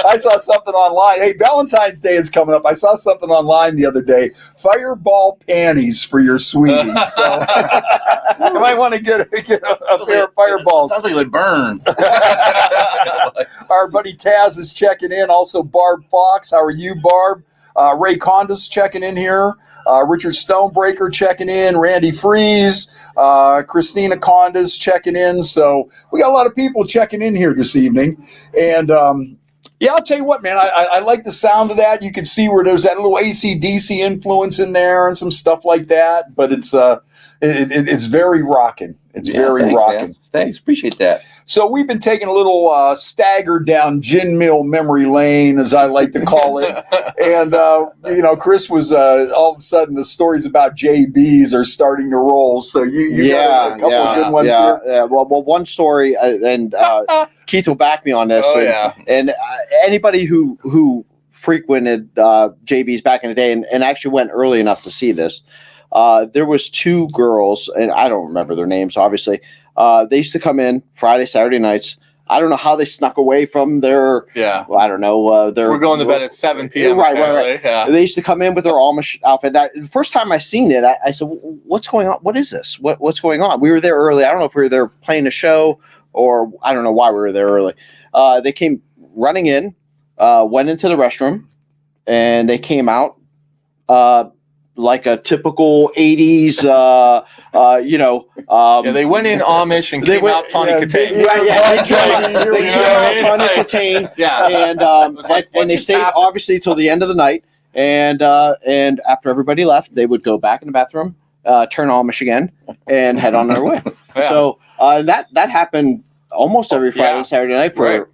I saw something online. Hey, Valentine's Day is coming up. I saw something online the other day. Fireball panties for your sweetie. So you might want to get a pair of Fireballs. Sounds like it would burn. Our buddy Taz is checking in. Also, Barb Fox. How are you, Barb? Ray Conda's checking in here. Richard Stonebreaker checking in. Randy Freeze. Christina Conda's checking in. So we got a lot of people checking in here this evening. And yeah, I'll tell you what, man, I like the sound of that. You can see where there's that little AC/DC influence in there and some stuff like that. But it's very rocking. It's very rocking. Man. Thanks, appreciate that. So we've been taking a little stagger down gin mill memory lane, as I like to call it. And, Chris was all of a sudden the stories about JBs are starting to roll. So you got a couple of good ones here. Yeah. Well, one story, and Keith will back me on this. And anybody who frequented JBs back in the day and actually went early enough to see this, there was two girls, and I don't remember their names, obviously. They used to come in Friday, Saturday nights. I don't know how they snuck away from their. Yeah. Well, I don't know. We're going to bed at 7 p.m. Right. Yeah. They used to come in with their Amish outfit. The first time I seen it, I said, "What's going on? What is this? What's going on?" We were there early. I don't know if we were there playing a show or I don't know why we were there early. They came running in, went into the restroom, and they came out. Like a typical 80s, they went in Amish and came out Tawny Katane. They came out Tawny Katane. Yeah. And they stayed obviously till the end of the night. And after everybody left, they would go back in the bathroom, turn Amish again, and head on their way. Yeah. So that happened almost every Friday, Saturday night for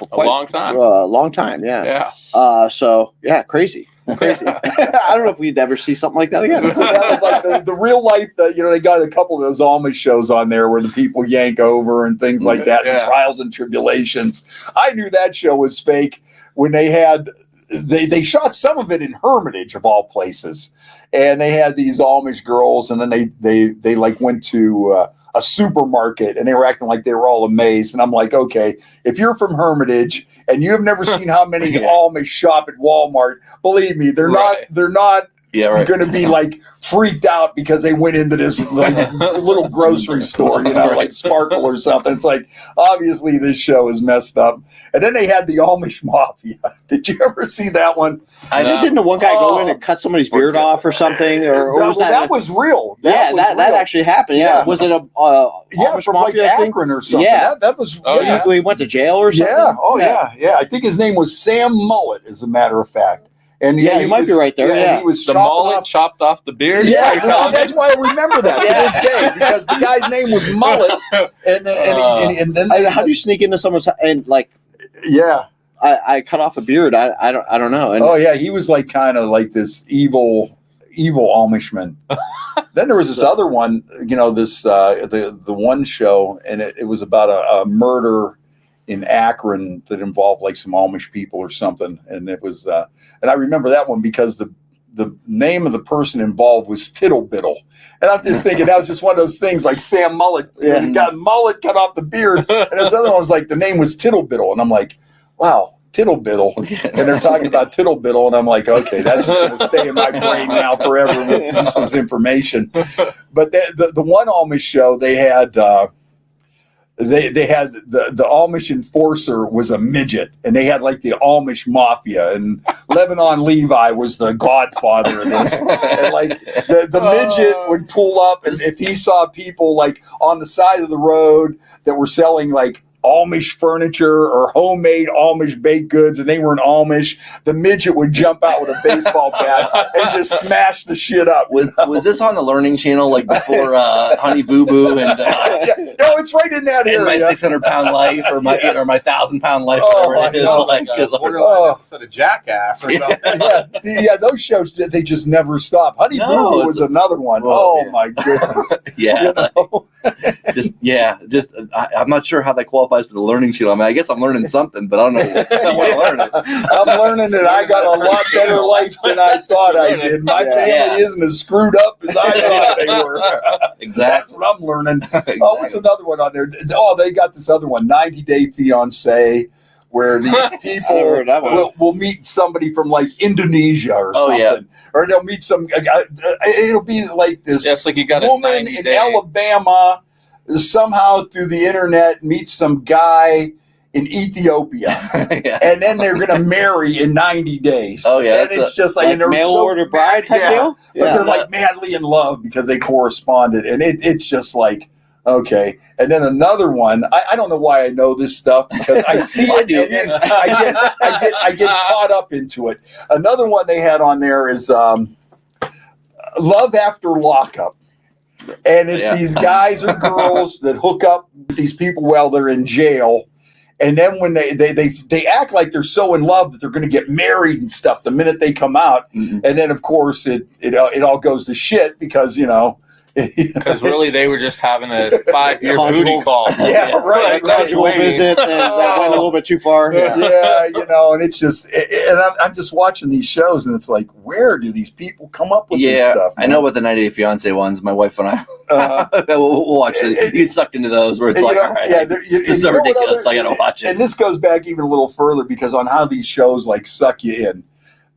quite a long time. Long time, yeah. Yeah. Crazy. I don't know if we'd ever see something like that again. So that was like the real life. They got a couple of those Amish shows on there where the people yank over and things like that, and trials and tribulations. I knew that show was fake when they had. They shot some of it in Hermitage of all places, and they had these Amish girls, and then they like went to a supermarket, and they were acting like they were all amazed. And I'm like, okay, if you're from Hermitage and you have never seen how many Amish shop at Walmart, believe me, they're not. Going to be like freaked out because they went into this like little grocery store, like Sparkle or something. It's like, obviously this show is messed up. And then they had the Amish Mafia. Did you ever see that one? Didn't the one guy go in and cut somebody's beard off or something? Or was that was real. That actually happened. Yeah. Was it a Amish from Mafia like thing? Akron or something? Yeah. That was. He went to jail or something? Yeah. Oh, yeah. I think his name was Sam Mullet, as a matter of fact. And Yeah, you might be right there. Yeah. and he was The chopping mullet off- chopped off the beard. Yeah, You're telling me? that's why I remember that to this day, because the guy's name was Mullet, and then How do you sneak into someone's and like? yeah. I cut off a beard. I don't know. And Oh yeah, he was like kind of like this evil Amishman. Then there was this other one, this the one show, and it was about a murder in Akron that involved like some Amish people or something, and it was and I remember that one because the name of the person involved was Tittlebiddle, and I'm just thinking that was just one of those things like Sam Mullet, got Mullet cut off the beard, and this other one was like the name was Tittlebiddle, and I'm like, wow. Tittlebiddle, and they're talking about Tittlebiddle, and I'm like, okay, that's just going to stay in my brain now forever with useless information. But the one Amish show they had, they had the Amish enforcer was a midget, and they had like the Amish mafia, and Lebanon Levi was the godfather of this. And like the midget would pull up, and if he saw people like on the side of the road that were selling like Amish furniture or homemade Amish baked goods, and they weren't Amish, the midget would jump out with a baseball bat and just smash the shit up. Was this on the Learning Channel like before Honey Boo Boo and no, it's right in that area. My 600-pound life or my 1,000-pound life, whatever it is. Borderline episode of Jackass or something. Yeah, those shows they just never stop. Honey Boo Boo was another one. My goodness. I'm not sure how that qualifies for the Learning Channel. I mean, I guess I'm learning something, but I don't know if I want to learn it. I'm learning that I got a lot better life than I thought I did. My family isn't as screwed up as I thought they were. Exactly. That's what I'm learning. Exactly. Oh, what's another one on there? Oh, they got this other one, 90 Day Fiancé, where these people will meet somebody from like Indonesia or something. Or they'll meet some, it'll be like this like you got woman in Alabama somehow through the internet meets some guy in Ethiopia, and then they're going to marry in 90 days. Oh yeah, and it's just like mail order bride type deal. But they're like madly in love because they corresponded, and it's just like okay. And then another one, I don't know why I know this stuff because I see it and I get caught up into it. Another one they had on there is Love After Lockup. And it's these guys or girls that hook up with these people while they're in jail. And then when they act like they're so in love that they're going to get married and stuff the minute they come out. Mm-hmm. And then, of course, it all goes to shit because, because really they were just having a 5-year booty call. Yeah, right. Casual visit, and that went a little bit too far. Yeah, and it's just, and I'm just watching these shows, and it's like, where do these people come up with this stuff? Man? I know what the 90 Day Fiancé ones. My wife and I, we'll watch it. You get sucked into those where it's like, all right, this is so ridiculous. I got to watch it. And this goes back even a little further because on how these shows like suck you in.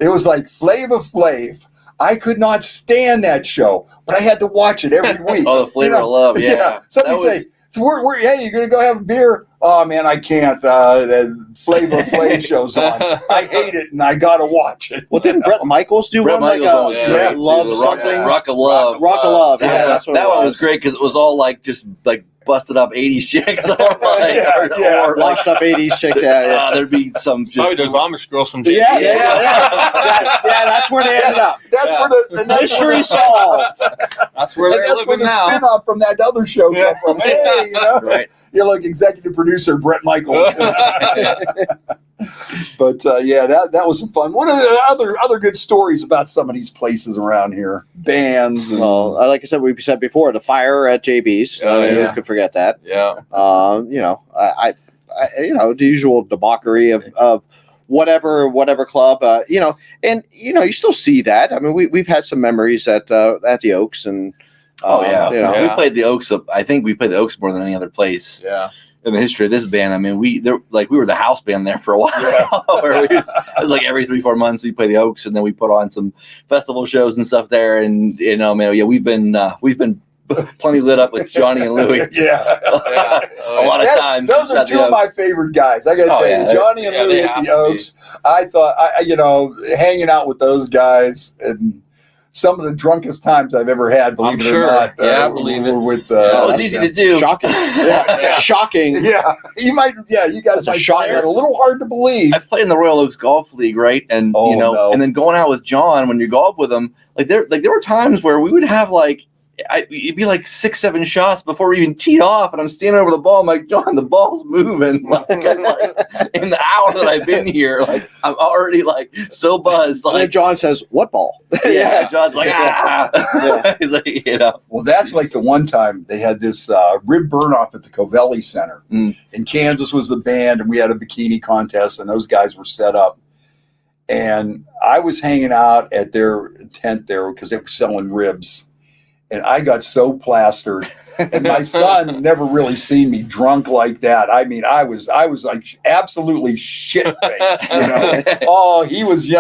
It was like Flava Flav. I could not stand that show, but I had to watch it every week. The Flavor of Love, yeah. Somebody say, hey, you going to go have a beer? Oh, man, I can't. Flavor Flav show's on. I hate it, and I got to watch it. Well, didn't Bret Michaels do one? Michaels Love something? Rock of Love. Rock of Love, that's what that one was great because it was all like just like busted up 80s chicks. Or washed up 80s chicks, there'd be some just... Probably those Amish girls from JP. Yeah, that's where they ended up. That's where the mystery solved. That's where they're living now. That's where the spinoff from that other show come from. Hey, Right. You're like executive producer Bret Michaels. But that was some fun. What are the other good stories about some of these places around here? Bands. Well, like I said, we said before, the fire at JB's. Who could forget that? Yeah. I the usual debauchery of whatever club, and you still see that. I mean, we've had some memories at the Oaks and. We played the Oaks. I think we played the Oaks more than any other place. Yeah. In the history of this band, I mean, we were the house band there for a while. Where it was like every 3-4 months we play the Oaks, and then we put on some festival shows and stuff there. And we've been plenty lit up with Johnny and Louie. A lot of times. Those are two of my favorite guys. I got to tell you, Johnny and Louie at the Oaks. I thought, hanging out with those guys and some of the drunkest times I've ever had. Believe I'm it sure. or not. Yeah, I believe it. With That was easy to do. Shocking. Yeah. Shocking. yeah, you might. Yeah, you guys That's a might shocker. find that a little hard to believe. I played in the Royal Oaks Golf League, right? And Oh, you know, no. and then going out with John when you golf with him, there were times where we would have it'd be like 6-7 shots before we even teed off, and I'm standing over the ball. I'm like, John, the ball's moving. Like, in the hour that I've been here, like I'm already like so buzzed. And then Like, John says, "What ball?" yeah, John's like, ah. He's like, you know, Well, that's like the one time they had this rib burn off at the Covelli Center in Kansas was the band, and we had a bikini contest, and those guys were set up. And I was hanging out at their tent there because they were selling ribs. And I got so plastered, and my son never really seen me drunk like that. I mean, I was like absolutely shit faced, you know. Oh, he was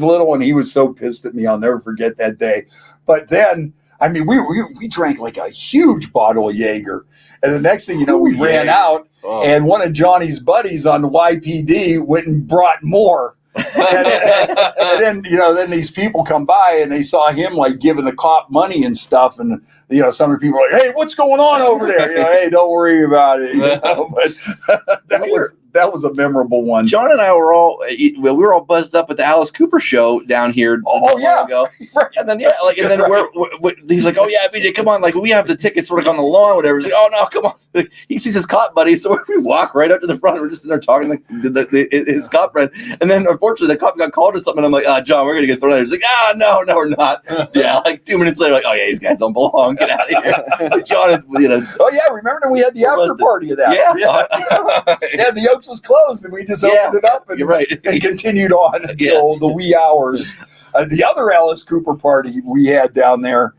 little, and he was so pissed at me. I'll never forget that day. But then, I mean, we drank like a huge bottle of Jaeger, and the next thing you know, we ran out, and one of Johnny's buddies on the YPD went and brought more. and then then these people come by and they saw him like giving the cop money and stuff, and some of the people are like, "Hey, what's going on over there?" Hey, don't worry about it. But that was a memorable one. John and I were we were all buzzed up at the Alice Cooper show down here. Oh yeah, ago. Right. And then he's like, "Oh yeah, BJ, come on! Like we have the tickets, sort of on the lawn, whatever." He's like, "Oh no, come on!" Like, he sees his cop buddy, so we walk right up to the front. We're just in there talking like his cop friend, and then unfortunately the cop got called to something. And I'm like, "John, we're gonna get thrown out." He's like, no, we're not." Yeah, like 2 minutes later, like, "Oh yeah, these guys don't belong. Get out of here." John, Oh yeah, remember we had the after party of that. Yeah, the Oaks was closed, and we just opened it up and, you're right. and continued on until the wee hours. The other Alice Cooper party we had down there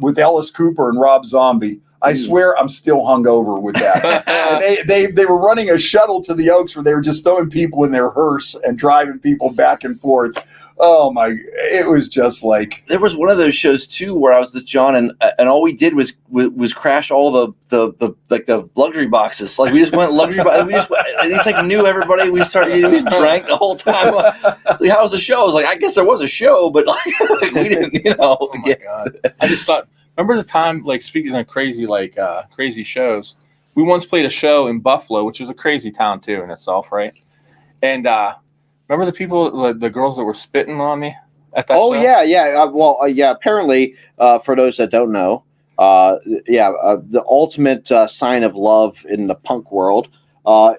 with Alice Cooper and Rob Zombie. I swear I'm still hungover with that. And they were running a shuttle to the Oaks where they were just throwing people in their hearse and driving people back and forth. Oh my! It was just like there was one of those shows too where I was with John and all we did was crash all the luxury boxes. Like we just went luxury boxes. We just knew everybody. We drank the whole time. Like, how was the show? I was like, I guess there was a show, but we didn't. Oh my God! I just thought. Remember the time, like speaking of crazy, crazy shows, we once played a show in Buffalo, which is a crazy town too in itself, right? And remember the people, the girls that were spitting on me at that show? Yeah. Apparently, for those that don't know, the ultimate sign of love in the punk world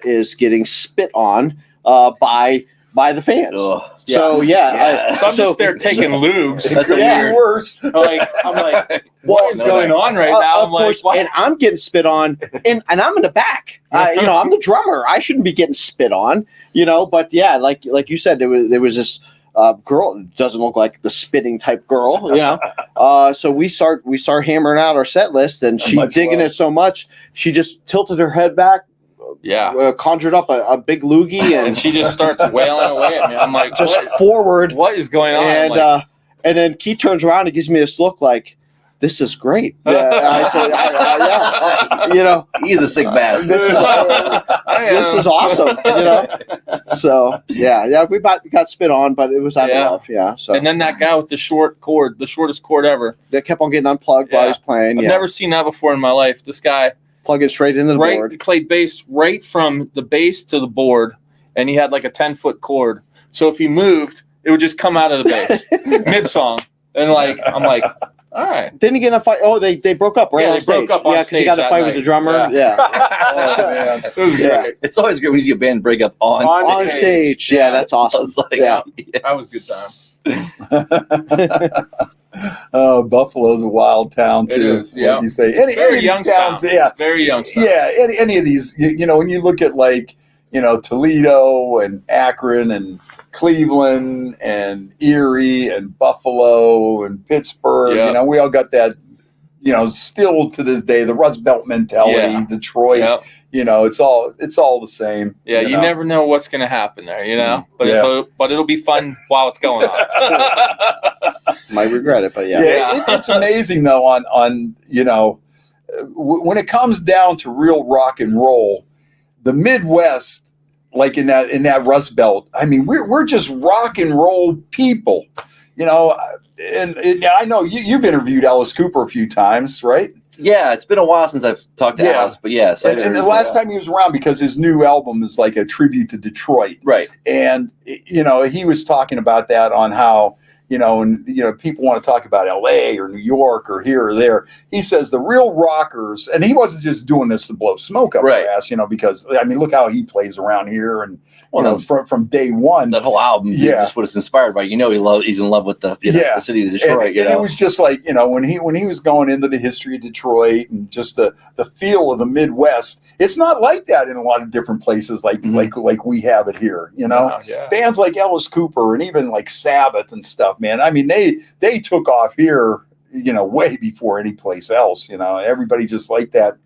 is getting spit on by the fans. Ugh. So so I'm just there taking lugs. That's the worst. I'm like, what is going on right now? I'm like, and I'm getting spit on, and I'm in the back. I'm the drummer. I shouldn't be getting spit on. But yeah, like you said, there was this girl. Doesn't look like the spitting type girl. So we start hammering out our set list, and she digging it so much, she just tilted her head back. Conjured up a big loogie, and she just starts wailing away at me. I'm like, just forward. What is going on? And then Keith turns around and gives me this look like, this is great. I said, he's a sick bastard. This is awesome. So we got spit on, but it was out of love. Yeah. So and then that guy with the shortest cord ever, that kept on getting unplugged while he was playing. I've never seen that before in my life. This guy. Plug it straight into the board. He played bass right from the bass to the board, and he had like a 10-foot cord. So if he moved, it would just come out of the bass mid-song. And I'm like, all right. Didn't he get in a fight? Oh, they broke up right on stage. Broke up on because he got in a fight with the drummer. Yeah. Oh, man. It was great. It's always good when you see a band break up on stage. Yeah, that's awesome. That was a good time. Buffalo's a wild town too. It is, yeah. What do you say? Any of these Youngstown. towns, yeah, very Youngstown. Yeah, any of these, when you look at Toledo and Akron and Cleveland and Erie and Buffalo and Pittsburgh, we all got that. Still to this day, the Rust Belt mentality, Detroit, it's all the same. Yeah, you never know what's going to happen there, but but it'll be fun while it's going on. Might regret it, but it's amazing though on when it comes down to real rock and roll, the Midwest, like in that Rust Belt, I mean, we're just rock and roll people. and I know you've interviewed Alice Cooper a few times, right? Yeah, it's been a while since I've talked to Alice, but yes. And the last time he was around, because his new album is like a tribute to Detroit. Right. And, he was talking about that on how, people want to talk about LA or New York or here or there. He says the real rockers, and he wasn't just doing this to blow smoke up their ass, because, look how he plays around here. And, from day one. That whole album, just what it's inspired by. He's in love with the city of Detroit. And it was just like, when he was going into the history of Detroit and just the feel of the Midwest, it's not like that in a lot of different places like we have it here, Bands like Alice Cooper and even like Sabbath and stuff, man. I mean, they took off here, way before any place else, everybody just liked that,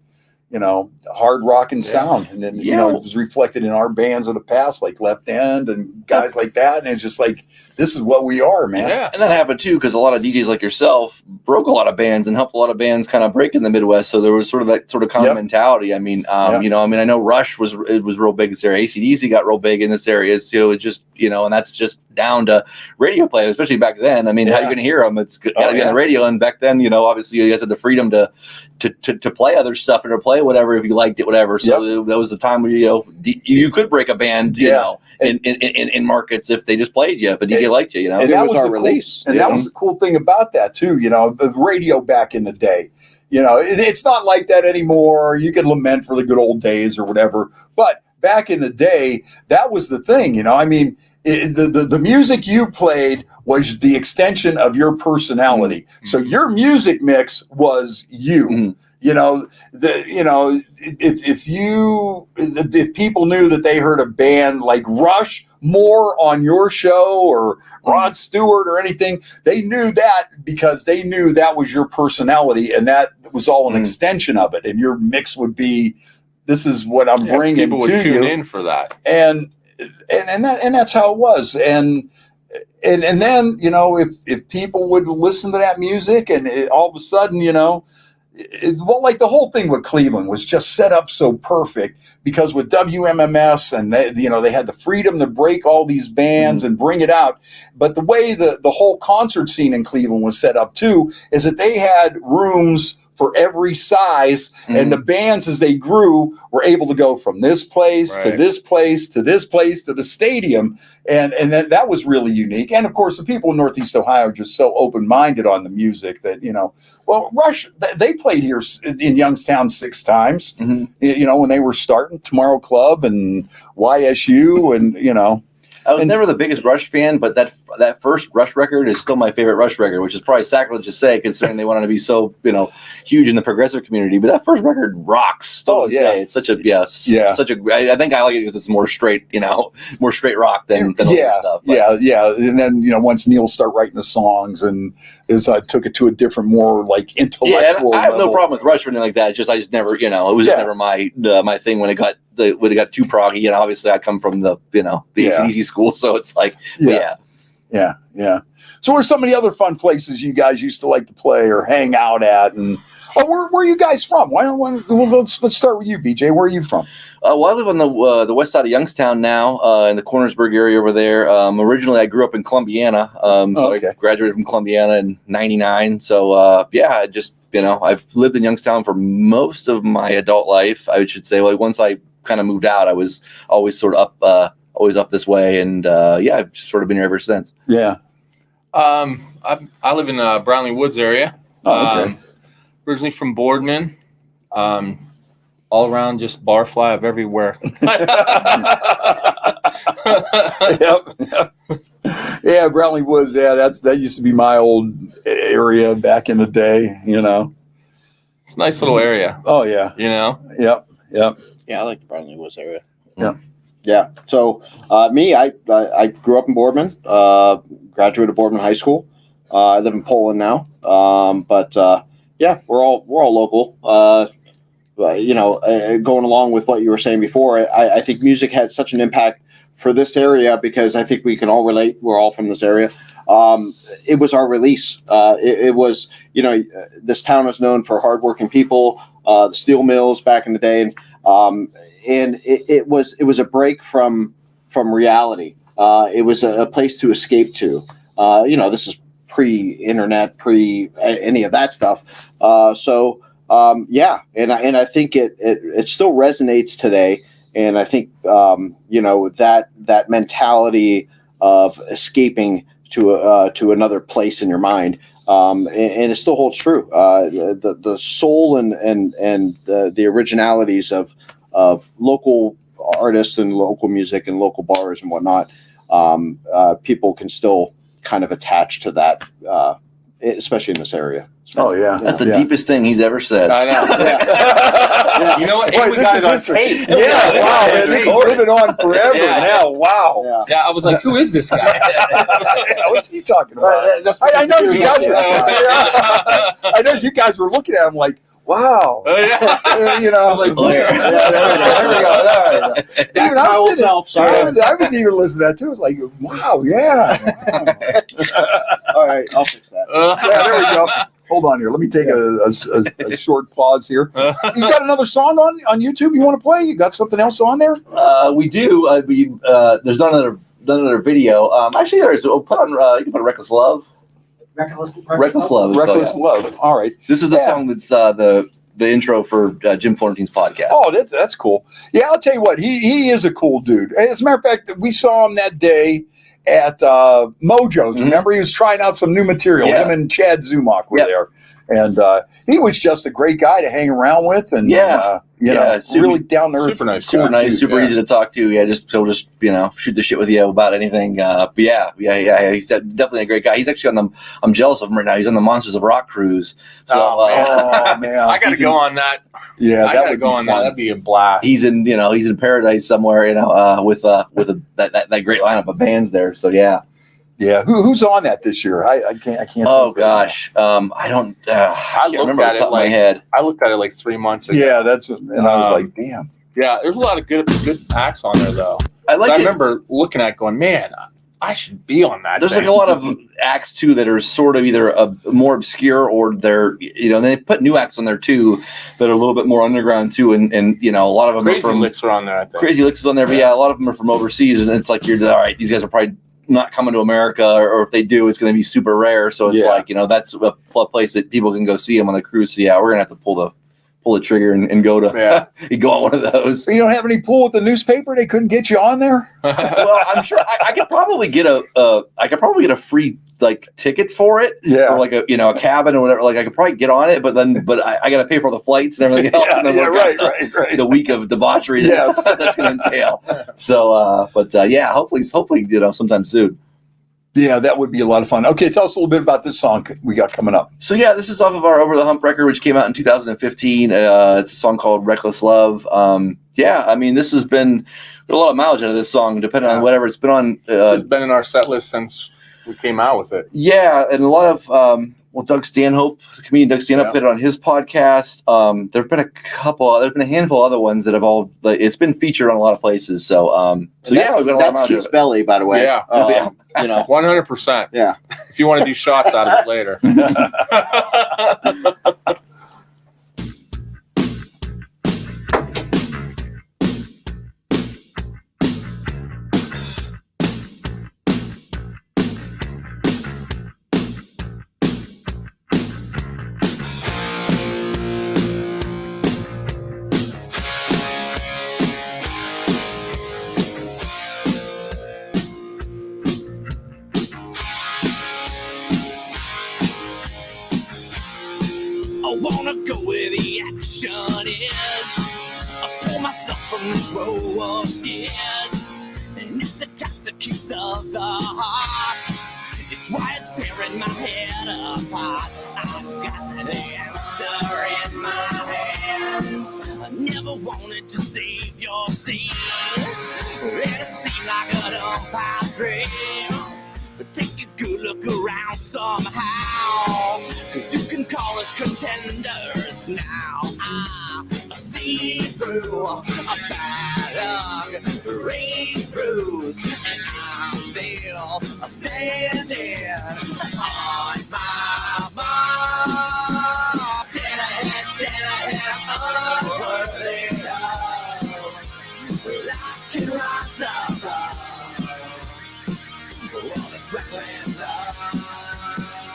hard rocking sound. And then, it was reflected in our bands of the past, like Left End and guys like that. And it's just like, this is what we are, man. Yeah. And that happened too, because a lot of DJs like yourself broke a lot of bands and helped a lot of bands kind of break in the Midwest. So there was sort of that sort of common mentality. I mean, I know Rush was real big in this area. AC/DC got real big in this area. So it just, and that's just down to radio play, especially back then. I mean, how are you going to hear them? It's got to be on the radio. And back then, obviously you guys had the freedom to play other stuff and to play whatever if you liked it, whatever. So that was the time where you could break a band, in markets if they just played you, if a DJ liked you, And that was our release. And that was the cool thing about that too, the radio back in the day. It's not like that anymore. You can lament for the good old days or whatever, but back in the day, that was the thing. The music you played was the extension of your personality. Mm-hmm. So your music mix was you. Mm-hmm. If people knew that they heard a band like Rush more on your show or Rod Stewart or anything, they knew that because they knew that was your personality, and that was all an extension of it. And your mix would be, this is what I'm bringing people to would tune you. in for that. And that's how it was. And then, if people would listen to that music and all of a sudden, like the whole thing with Cleveland was just set up so perfect, because with WMMS and they had the freedom to break all these bands and bring it out. But the way the whole concert scene in Cleveland was set up too is that they had rooms for every size, and the bands, as they grew, were able to go from this place to this place to this place to the stadium, and that was really unique. And of course, the people in Northeast Ohio are just so open-minded on the music that Rush, they played here in Youngstown 6 times. When they were starting Tomorrow Club and YSU, and I was never the biggest Rush fan, but that first Rush record is still my favorite Rush record, which is probably sacrilege to say, considering they wanted to be so huge in the progressive community. But that first record rocks. Still day. It's such a such a. I think I like it because it's more straight, more straight rock than other stuff. But. And then once Neil started writing the songs and took it to a different, more like intellectual. I have no problem with Rush or anything like that. It's just I just never it was just never my thing when it got. When it got too proggy, and obviously I come from the AC/DC school, so it's like yeah. So what are some of the other fun places you guys used to like to play or hang out at? And where are you guys from? Let's start with you, BJ. Where are you from? Well, I live on the west side of Youngstown now, in the Cornersburg area over there. Originally, I grew up in Columbiana, I graduated from Columbiana in '99. So I just I've lived in Youngstown for most of my adult life, I should say. Like once I kind of moved out, I was always sort of up this way, and I've just sort of been here ever since. I live in the Brownlee Woods area. Originally from Boardman, all around just barfly of everywhere. Yeah, Brownlee Woods. Yeah, that used to be my old area back in the day. It's a nice little area. Oh yeah. Yep. Yeah, I like the Brownlee Woods area. Yeah. So I grew up in Boardman, graduated Boardman High School. I live in Poland now. But we're all local. Going along with what you were saying before, I think music had such an impact for this area because I think we can all relate. We're all from this area. It was our release. It was, this town is known for hardworking people, the steel mills back in the day. And it was a break from reality. It was a place to escape to. This is pre-internet, pre any of that stuff. Yeah, and I think it still resonates today. And I think that mentality of escaping to another place in your mind, and it still holds true. The soul and the originalities of local artists and local music and local bars and whatnot, people can still kind of attach to that, especially in this area. Oh yeah, that's the deepest thing he's ever said. I know. Yeah. You know what? Boy, And we got it on tape. Yeah, wow, man, this is living on forever Yeah. now. Wow. Yeah, I was like, who is this guy? What's he talking about? I know you guys were. I know you guys were looking at him like, wow. You know. I'm like, There we go. Even I was even listening to that too. It's like, wow, yeah. All right, I'll fix that. Yeah, there we go. Hold on here. Let me take a short pause here. You got another song on YouTube you want to play? You got something else on there? We do. There's not another video. Actually, there's. You can put Reckless Love. Reckless Love. Reckless Love. All right. This is the song that's the intro for Jim Florentine's podcast. Oh, that's cool. Yeah, I'll tell you what. He is a cool dude. As a matter of fact, we saw him that day at Mojo's. Remember, he was trying out some new material. Yeah. Him and Chad Zumach were there, and he was just a great guy to hang around with. And really down to earth, super nice, super nice, super easy to talk to. Yeah, he'll just shoot the shit with you about anything. But yeah, he's definitely a great guy. He's actually I'm jealous of him right now. He's on the Monsters of Rock cruise. So, oh man, I got to go on that. Yeah, I got to go on that. That'd be a blast. He's in paradise somewhere, with that great lineup of bands there. So yeah. Yeah, who's on that this year? I can't. Oh gosh, I don't. I can't remember off the top of my head. I looked at it like 3 months ago. Yeah, and I was like, damn. Yeah, there's a lot of good acts on there though. I remember looking at it going, man, I should be on that. There's thing. like a lot of acts too that are sort of either more obscure or they're they put new acts on there too that are a little bit more underground too, and a lot of them Crazy are from Licks are on there. I think Crazy Licks is on there, but yeah, a lot of them are from overseas, and it's like you're all right. These guys are probably not coming to America, or if they do, it's going to be super rare. So it's like that's a place that people can go see them on the cruise. So yeah, we're gonna have to pull the trigger and go to go on one of those. So you don't have any pull with the newspaper? They couldn't get you on there? Well, I'm sure I could probably get a free ticket for it, or like a cabin or whatever. Like I could probably get on it, but I got to pay for the flights and everything else. Right. The week of debauchery that's going to entail. So, hopefully, sometime soon. Yeah, that would be a lot of fun. Okay, tell us a little bit about this song we got coming up. So yeah, this is off of our Over the Hump record, which came out in 2015. It's a song called Reckless Love. This has been a lot of mileage out of this song, depending on whatever it's been on. It's been in our set list since we came out with it. Yeah, and a lot of Doug Stanhope, the comedian Doug Stanhope, put it on his podcast. There've been a handful of other ones that have all. It's been featured on a lot of places. So, we've got a lot of mileage. That's Keith's belly, by the way. Yeah, 100%. Yeah. If you want to do shots out of it later. I wanna go where the action is. I pull myself from this row of skids, and it's a classic case of the heart. It's why it's tearing my head apart. I've got the answer in my hands. I never wanted to save your scene, and it seemed like a dumb pipe dream. But take a good look around somehow, 'cause you can call us contenders now. I see through a bad luck, breakthroughs, and I'm still standing on my mark. Did I hit unworthy of? I can rise up. Reckless love.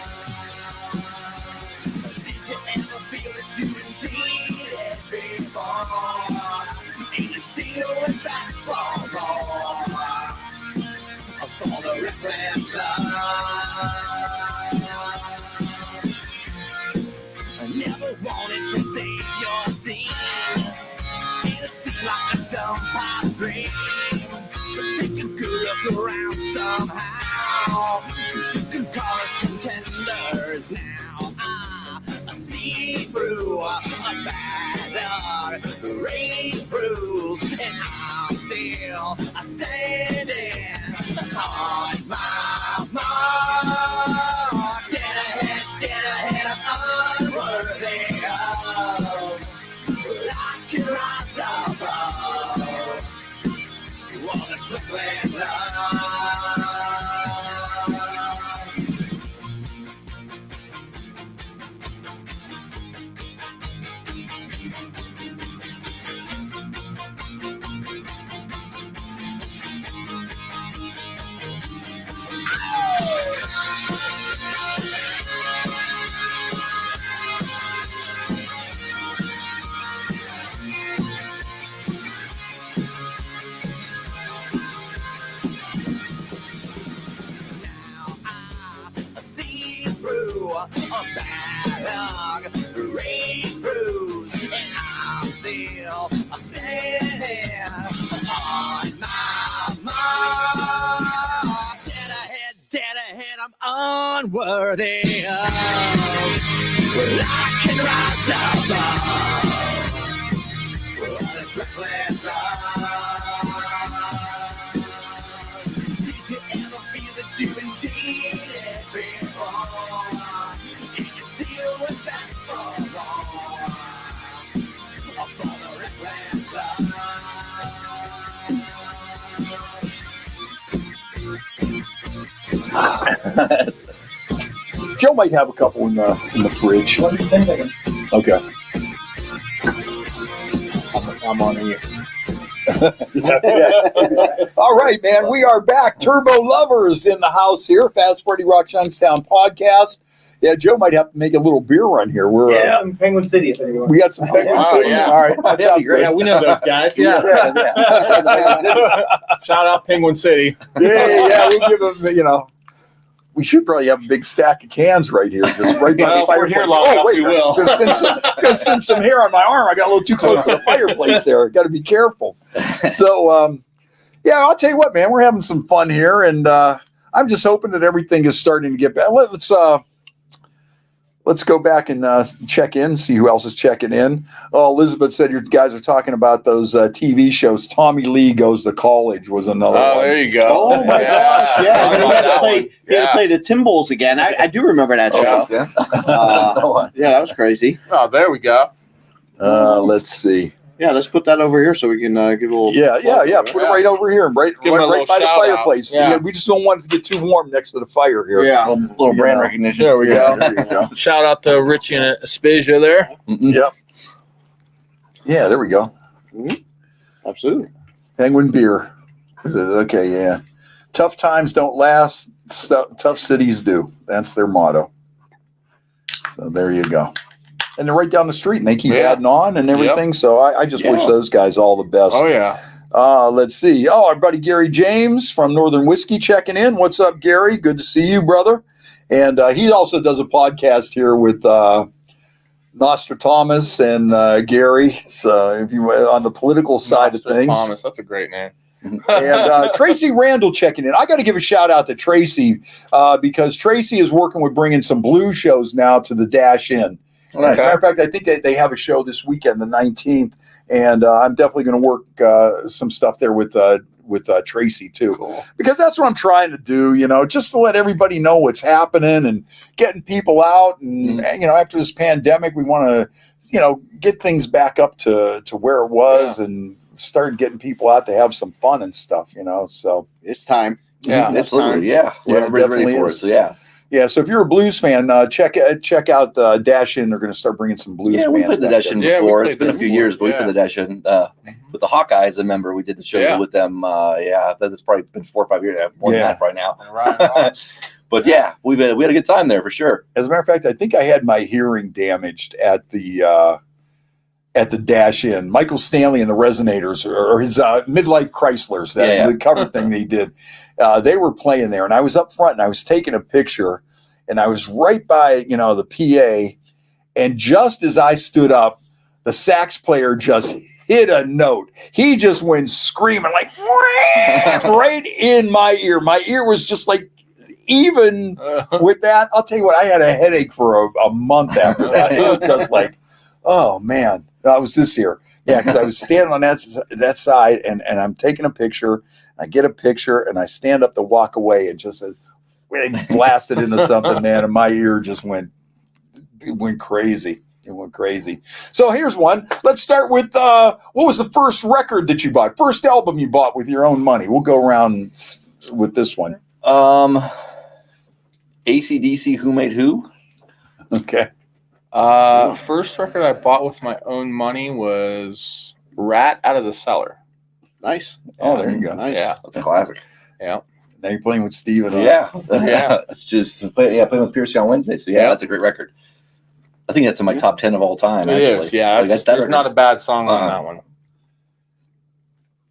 like a dumb pipe dream. Take a good look around somehow. You can call us contenders now. I see through a bad rain proofs, and I'm still standing on my mark. Dead ahead, I'm unworthy of. I can rise above all the reckless love. A bad rain proofs, and I'm still standing on my mark. Dead ahead, I'm unworthy of. Well, I can rise above this reckless love. Did you ever feel that you've been cheated before? Still went back for more for the reckless love. Joe might have a couple in the fridge. Okay. I'm on here. Yeah. All right, man. We are back. Turbo Lovers in the house here. Fast Freddie Rocks Youngstown podcast. Yeah, Joe might have to make a little beer run here. We're in Penguin City. If anyone. We got some Penguin City. Yeah. All right, that sounds great. Yeah, we know those guys. Yeah. Shout out Penguin City. Yeah. We'll give them. We should probably have a big stack of cans right here, just right by the fireplace. Here long enough, we will. Because since some hair on my arm, I got a little too close to the fireplace there. Got to be careful. So, I'll tell you what, man, we're having some fun here, and I'm just hoping that everything is starting to get better. Let's go back and check in, see who else is checking in. Oh, Elizabeth said your guys are talking about those TV shows. Tommy Lee Goes to College was another one. Oh, there you go. Oh my gosh! Yeah, he had to play the Timballs again. I do remember that show. Yeah, that was crazy. Oh, there we go. Let's see. Yeah, let's put that over here so we can give a little. Yeah. Put it right over here, right by the fireplace. Yeah. We just don't want it to get too warm next to the fire here. Yeah, A little brand recognition. there we go. There you go. Shout out to Richie and Aspasia there. Yep. Yeah, there we go. Mm-hmm. Absolutely. Penguin beer. Is it okay? Yeah. Tough times don't last. Tough cities do. That's their motto. So there you go. And they're right down the street, and they keep adding on and everything. Yep. So I just wish those guys all the best. Oh, yeah. Let's see. Oh, our buddy Gary James from Northern Whiskey checking in. What's up, Gary? Good to see you, brother. And he also does a podcast here with Nostradamus and Gary. So if you on the political side of things. Nostradamus, that's a great name. And Tracy Randall checking in. I got to give a shout out to Tracy because Tracy is working with bringing some blues shows now to the Dash In. As a matter of fact, I think they have a show this weekend, the 19th, and I'm definitely going to work some stuff there with Tracy too, because that's what I'm trying to do. Just to let everybody know what's happening and getting people out. And after this pandemic, we want to get things back up to where it was and start getting people out to have some fun and stuff. So it's time. Yeah, absolutely. Yeah, everybody's ready for it. So yeah, so if you're a blues fan, check out Dash In. They're going to start bringing some blues. Yeah, we played the Dash In before. It's been a few years, but we played the Dash In with the Hawkeyes. I remember we did the show with them. That's probably been 4 or 5 years. More than that right now. Right. But yeah, we had a good time there for sure. As a matter of fact, I think I had my hearing damaged at the Dash In. Michael Stanley and the Resonators, or his Midlife Chryslers, the cover thing they did. They were playing there, and I was up front, and I was taking a picture, and I was right by the PA, and just as I stood up, the sax player just hit a note. He just went screaming like right in my ear. My ear was just like, even with that, I'll tell you what, I had a headache for a month after that. It was just like, oh man, I was this here. Yeah, because I was standing on that side and I'm taking a picture. I get a picture and I stand up to walk away and just blasted into something, man, and my ear just went crazy. It went crazy. So here's one. Let's start with what was the first record that you bought? First album you bought with your own money? We'll go around with this one. AC/DC, Who Made Who? Okay. First record I bought with my own money was Rat Out of the Cellar. Nice. Oh, there you go. Nice. Yeah. That's a classic. Yeah. Now you're playing with Steven. Yeah. Yeah. It's just playing with Piercy on Wednesday. So yeah, that's a great record. I think that's in my top 10 of all time. It actually. is. Yeah. Like, There's not a bad song on that one.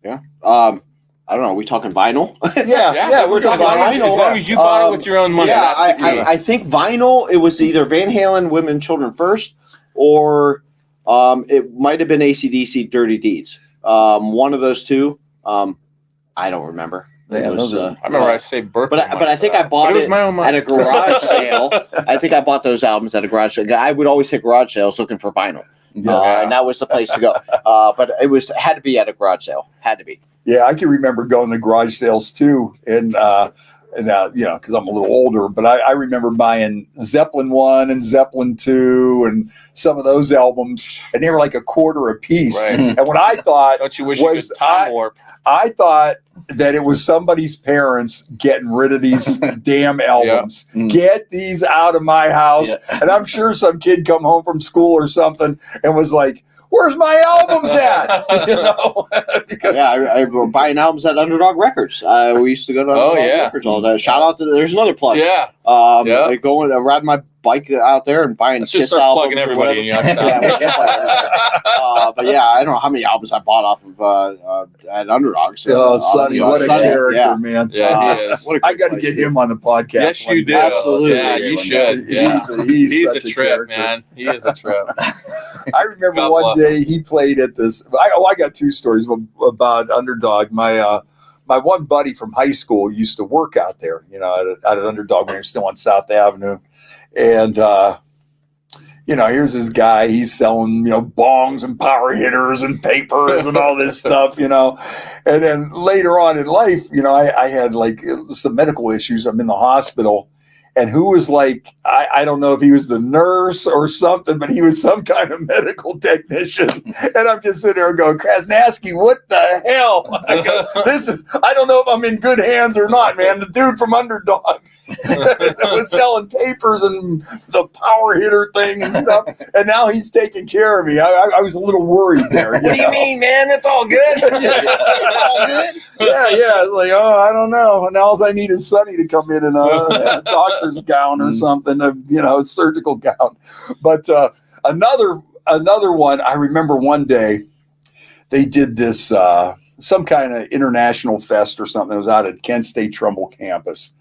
Yeah. I don't know. Are we talking vinyl? Yeah, we're talking vinyl. As long as you bought it with your own money. Yeah, that's the key. I think vinyl, it was either Van Halen, Women, Children First, or it might have been AC/DC, Dirty Deeds. One of those two. I don't remember. Yeah, was, I remember I saved birthday but I think I bought it my own money. at a garage sale. I think I bought those albums at a garage sale. I would always hit garage sales looking for vinyl. And that was the place to go. But it had to be at a garage sale. Had to be. Yeah, I can remember going to garage sales too, and because I'm a little older, but I remember buying Zeppelin 1 and Zeppelin 2 and some of those albums, and they were like $0.25 a piece. Right. And what I thought Don't you wish you could time warp? I thought that it was somebody's parents getting rid of these damn albums. Yep. Get these out of my house. Yeah. And I'm sure some kid come home from school or something and was like, where's my albums at? Because I were buying albums at Underdog Records. We used to go to Underdog Records all the time. Shout out to there's another plug. Yeah. I go and ride my bike out there and buying Let's Kiss just start albums. plugging everybody in Youngstown. But yeah, I don't know how many albums I bought off of at Underdog. Oh, Sonny, what a character, man. Yeah, he is. I got to get him on the podcast. Yes, you do. Absolutely. Yeah, you should. Yeah. He's a such trip, character. man. He is a trip. I remember God one bless day he played at this. I got two stories about Underdog. My one buddy from high school used to work out there, at Underdog when he was still on South Avenue. And, here's this guy, he's selling, bongs and power hitters and papers and all this stuff, And then later on in life, I had like some medical issues. I'm in the hospital. And who was like, I don't know if he was the nurse or something, but he was some kind of medical technician. And I'm just sitting there going, Krasnaski, what the hell? I go, I don't know if I'm in good hands or not, man. The dude from Underdog that was selling papers and the power hitter thing and stuff. And now he's taking care of me. I was a little worried there. What do you mean, man? That's all good. It's all good. Yeah. It's like, I don't know. And all I need is Sonny to come in a doctor's gown or something, a surgical gown. But another one, I remember one day they did this some kind of international fest or something. It was out at Kent State Trumbull campus.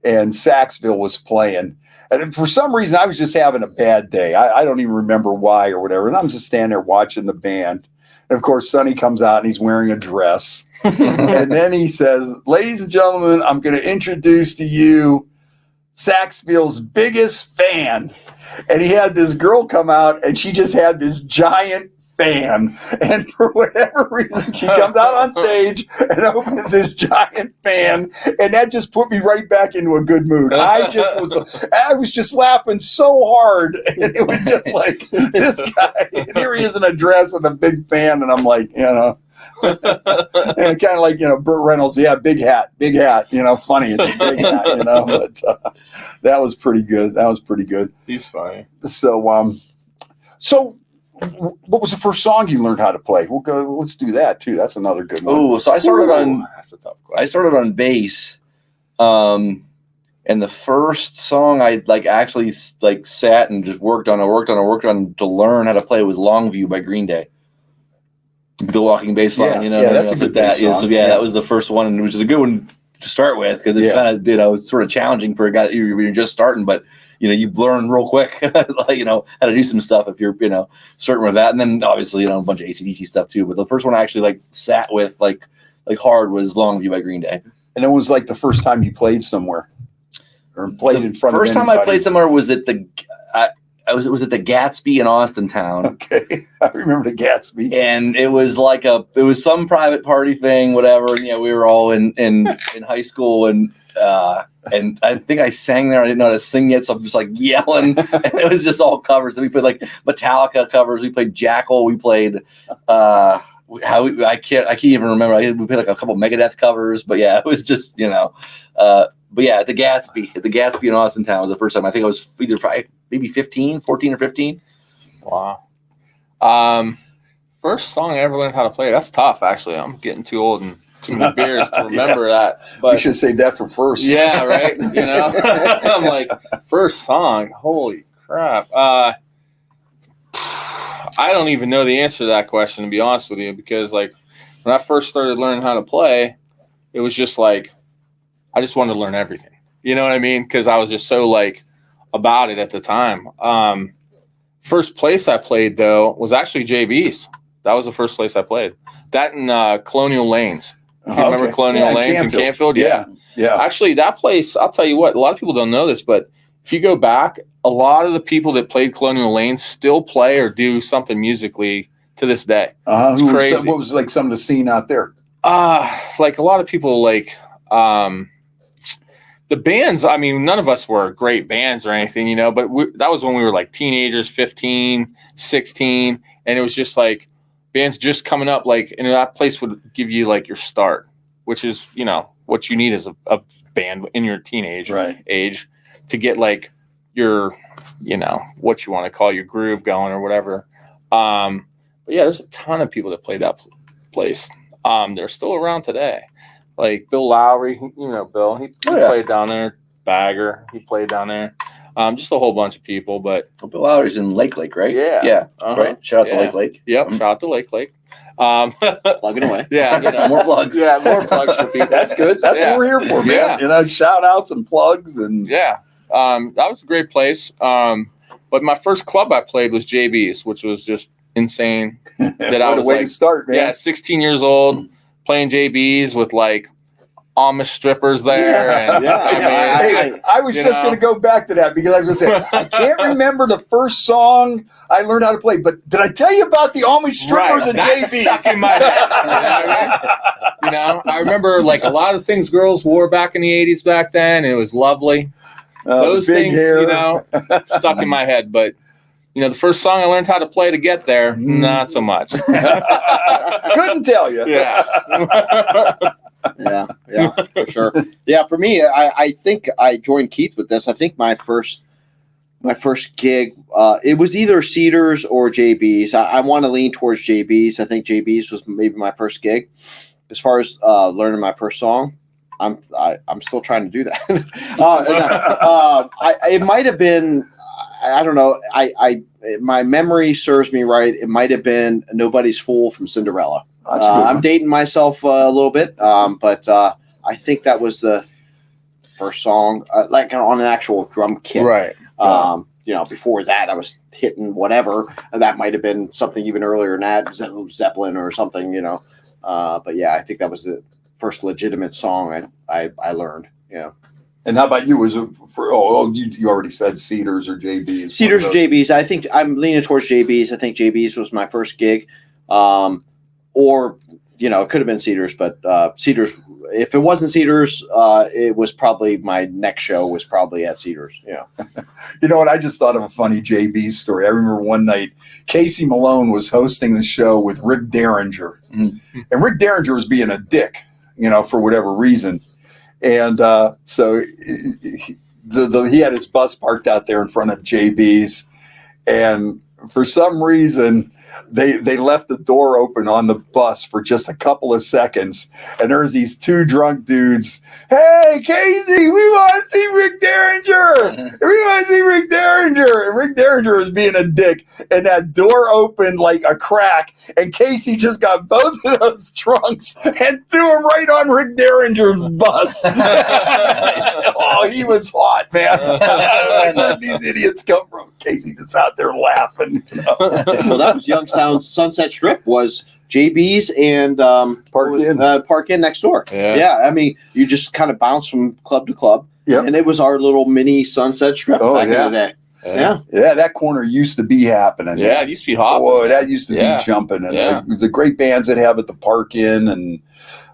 And Saxville was playing. And for some reason, I was just having a bad day. I don't even remember why or whatever. And I'm just standing there watching the band. And of course, Sonny comes out and he's wearing a dress. And then he says, ladies and gentlemen, I'm going to introduce to you Saxville's biggest fan. And he had this girl come out and she just had this giant fan, and for whatever reason she comes out on stage and opens this giant fan, and that just put me right back into a good mood. I was just laughing so hard, and it was just like, this guy, and here he is in a dress and a big fan, and I'm like, and kind of like, Burt Reynolds, big hat, funny, it's a big hat, but that was pretty good. He's funny. So what was the first song you learned how to play? We'll go. Let's do that too. That's another good one. Oh, so I started on. That's a tough question. I started on bass, and the first song I actually sat and just worked on to learn how to play was "Longview" by Green Day. The walking bass line, that's a good bass song. That was the first one, which is a good one to start with because it's kind of, it was sort of challenging for a guy that you're just starting, but you learn real quick, how to do some stuff if you're, certain with that. And then obviously, a bunch of AC/DC stuff too. But the first one I actually sat with like hard was Longview by Green Day. And it was like the first time you played somewhere or played in front of First time anybody. I played somewhere was at the was at the Gatsby in Austintown. Okay, I remember the Gatsby, and it was some private party thing, whatever. And we were all in high school, and I think I sang there. I didn't know how to sing yet, so I'm just yelling. And it was just all covers. And we played Metallica covers. We played Jackal. We played I can't even remember. We played a couple Megadeth covers, but yeah, it was just But yeah, at the Gatsby in Austintown was the first time. I think I was either maybe 14 or 15. Wow. First song I ever learned how to play. That's tough, actually. I'm getting too old and too many beers to remember that. But we should save that for first. Yeah, right. I'm like, first song. Holy crap. I don't even know the answer to that question, to be honest with you, because when I first started learning how to play, it was just I just wanted to learn everything. You know what I mean? Because I was just so about it at the time. First place I played though was actually JB's. That was the first place I played. That in Colonial Lanes. You remember Colonial Lanes in Canfield? Yeah. Actually, that place, I'll tell you what, a lot of people don't know this, but if you go back, a lot of the people that played Colonial Lanes still play or do something musically to this day. It's crazy. What was some of the scene out there? A lot of people the bands, I mean, none of us were great bands or anything, but that was when we were teenagers, 15, 16. And it was just bands just coming up, and that place would give you your start, which is, what you need as a band in your teenage age to get your, what you want to call your groove going or whatever. But yeah, there's a ton of people that played that place. They're still around today. Bill Lowry, Bill, he played down there. Bagger, he played down there. Just a whole bunch of people, but Bill Lowry's in Lake, right? Yeah. Yeah. Uh-huh. Right. Shout out to Lake. Yep. Mm-hmm. Shout out to Lake. Plugging away. Yeah. More plugs. Yeah. More plugs for people. That's good. That's what we're here for, man. Yeah. Shout outs and plugs and yeah. That was a great place. But my first club I played was JB's, which was just insane. That I was a way to start, man. Yeah, 16 years old, playing JB's with Amish strippers there. And, I was just going to go back to that because I was going to say, I can't remember the first song I learned how to play, but did I tell you about the Amish strippers and JB's? Stuck in my head. I remember a lot of the things girls wore back in the 80s back then. It was lovely. Those things, hair. Stuck in my head. But, the first song I learned how to play to get there, not so much. Couldn't tell you. Yeah. Yeah, for sure. Yeah, for me, I think I joined Keith with this. I think my first gig, it was either Cedars or JB's. I want to lean towards JB's. I think JB's was maybe my first gig. As far as learning my first song, I'm still trying to do that. It might have been, I don't know. My memory serves me right. It might have been Nobody's Fool from Cinderella. I'm dating myself a little bit, but I think that was the first song, on an actual drum kit. Right. Before that, I was hitting whatever. That might have been something even earlier than that, Zeppelin or something. But yeah, I think that was the first legitimate song I learned. Yeah. And how about you? Was it you already said Cedars or JB's? Cedars or JB's. I think I'm leaning towards JB's. I think JB's was my first gig. Or, it could have been Cedars, but Cedars, if it wasn't Cedars, it was probably my next show was probably at Cedars. Yeah. You know what? I just thought of a funny JB story. I remember one night Casey Malone was hosting the show with Rick Derringer. Mm-hmm. And Rick Derringer was being a dick, for whatever reason. And so he had his bus parked out there in front of JB's. And for some reason, they left the door open on the bus for just a couple of seconds, and there's these two drunk dudes. Hey, Casey, we want to see Rick Derringer. We want to see Rick Derringer. And Rick Derringer was being a dick, and that door opened like a crack, and Casey just got both of those trunks and threw them right on Rick Derringer's bus. Oh, he was hot, man. Where did these idiots come from? Casey just out there laughing. You know? Well, that was Youngstown's Sunset Strip was JB's and Park Inn next door. Yeah. I mean, you just kind of bounce from club to club. Yep. And it was our little mini Sunset Strip back in the day. Yeah, that corner used to be happening. Yeah, it used to be hot. Boy, that used to be jumping. And the great bands that have at the Park Inn and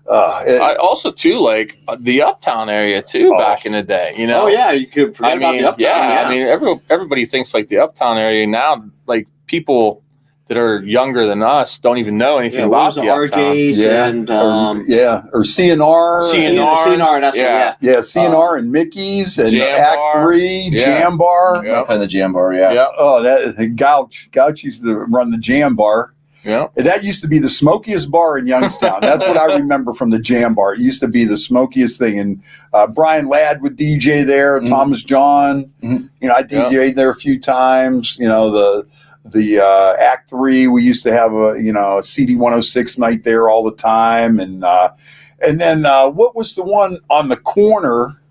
I also too like the Uptown area too back in the day. You know, you could forget about the Uptown. I mean, everybody thinks like the Uptown area now. Like people that are younger than us don't even know anything about the Uptown. RJs and or CNR. CNR, that's CNR and Mickey's and Jam Act Bar. 3, Jam Bar. And the Jam Bar, Oh, that Gouch used to run the Jam Bar. Yeah, and that used to be the smokiest bar in Youngstown. That's what I remember from the Jam Bar. It used to be the smokiest thing. And Brian Ladd would DJ there. Thomas John. You know, I DJ'd there a few times. You know, the Act 3. We used to have a CD 106 night there all the time. And then what was the one on the corner?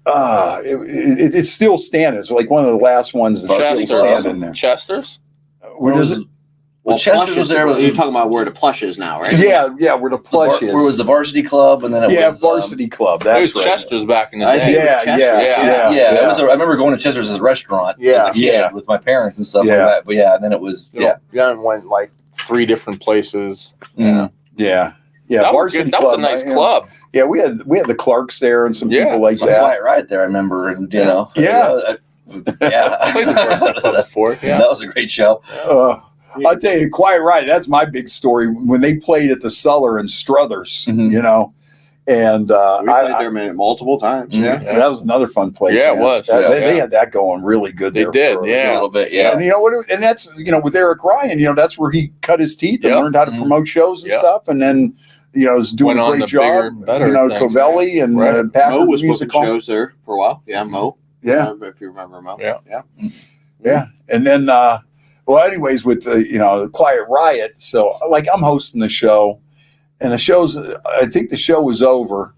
It's still standing. It's like one of the last ones that's still standing there. Chester's. What is it? Well, Chester's was there. You're talking about where the Plush is now, right? Yeah, where the Plush is. Where was the Varsity Club, and then it was Varsity Club. It That's was right. Chester's back in the day. Yeah. It was I remember going to Chester's as a restaurant. As a kid with my parents and stuff like that. But and then it was and went like 3 different places. Yeah. That was Varsity good. That Club. was a nice club. Yeah, we had the Clarks there and some people like some that. Quiet Riot there, I remember, and you know, Yeah. I played the Varsity Club before. Yeah, that was a great show. I'll tell you, Quiet Riot, that's my big story. When they played at the Cellar in Struthers, you know, and we played there multiple times. That was another fun place. Yeah, it was. They had that going really good. They there did, for a little bit. And you know what? And that's with Eric Ryan. You know, that's where he cut his teeth and learned how to promote shows and stuff. And then is doing a great job. Covelli and Packard Mo was Music booking shows there for a while. Yeah, Mo. Yeah, if you remember Mo. Yeah. And then. Well, anyways, with the Quiet Riot, so like I'm hosting the show, and I think the show was over,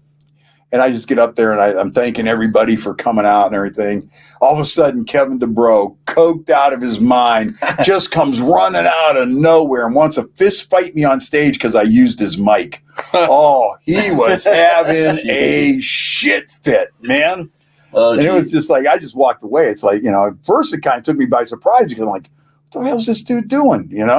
and I just get up there and I'm thanking everybody for coming out and everything. All of a sudden, Kevin DeBro, coked out of his mind, just comes running out of nowhere and wants to fist fight me on stage because I used his mic. Oh, he was having a shit fit, man. And it was just like, I just walked away. It's like, at first it kind of took me by surprise because I'm like, what the hell's this dude doing, And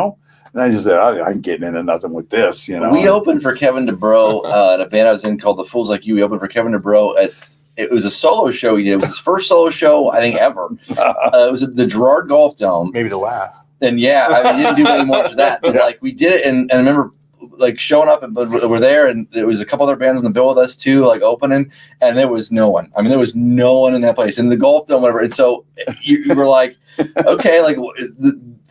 I just said, I ain't getting into nothing with this, We opened for Kevin DeBro at a band I was in called The Fools Like You. We opened for Kevin DeBro it was a solo show he did. It was his first solo show, I think, ever. It was at the Girard Golf Dome. Maybe the last. And he didn't do any more after that. But like we did it, and I remember like showing up, and we're there, and there was a couple other bands on the bill with us too, like opening, and there was no one. I mean, there was no one in that place in the Golf Dome, whatever. And so you were like, okay, like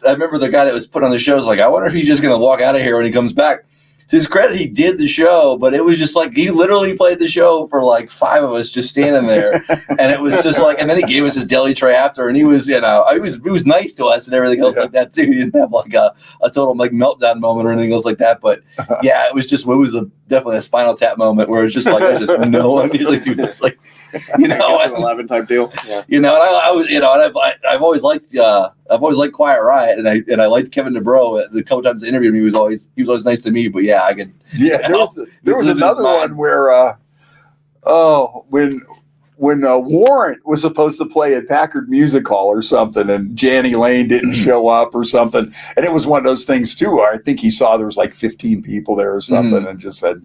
I remember the guy that was putting on the show was like, I wonder if he's just going to walk out of here when he comes back. To his credit, he did the show, but it was just like he literally played the show for like 5 of us just standing there, and it was just like. And then he gave us his deli tray after, and he was, he was nice to us and everything else like that too. He didn't have like a total like meltdown moment or anything else like that. But yeah, it was definitely a Spinal Tap moment where it's just like there's just no one. He's like, dude, it's like 11 type deal. Yeah. And I was, and I've always liked Quiet Riot, and I liked Kevin DeBro. The couple times I interviewed him, he was always nice to me. But yeah, I could. Yeah, there was another one where when Warrant was supposed to play at Packard Music Hall or something, and Janny Lane didn't show up or something, and it was one of those things too. I think he saw there was like 15 people there or something, and just said,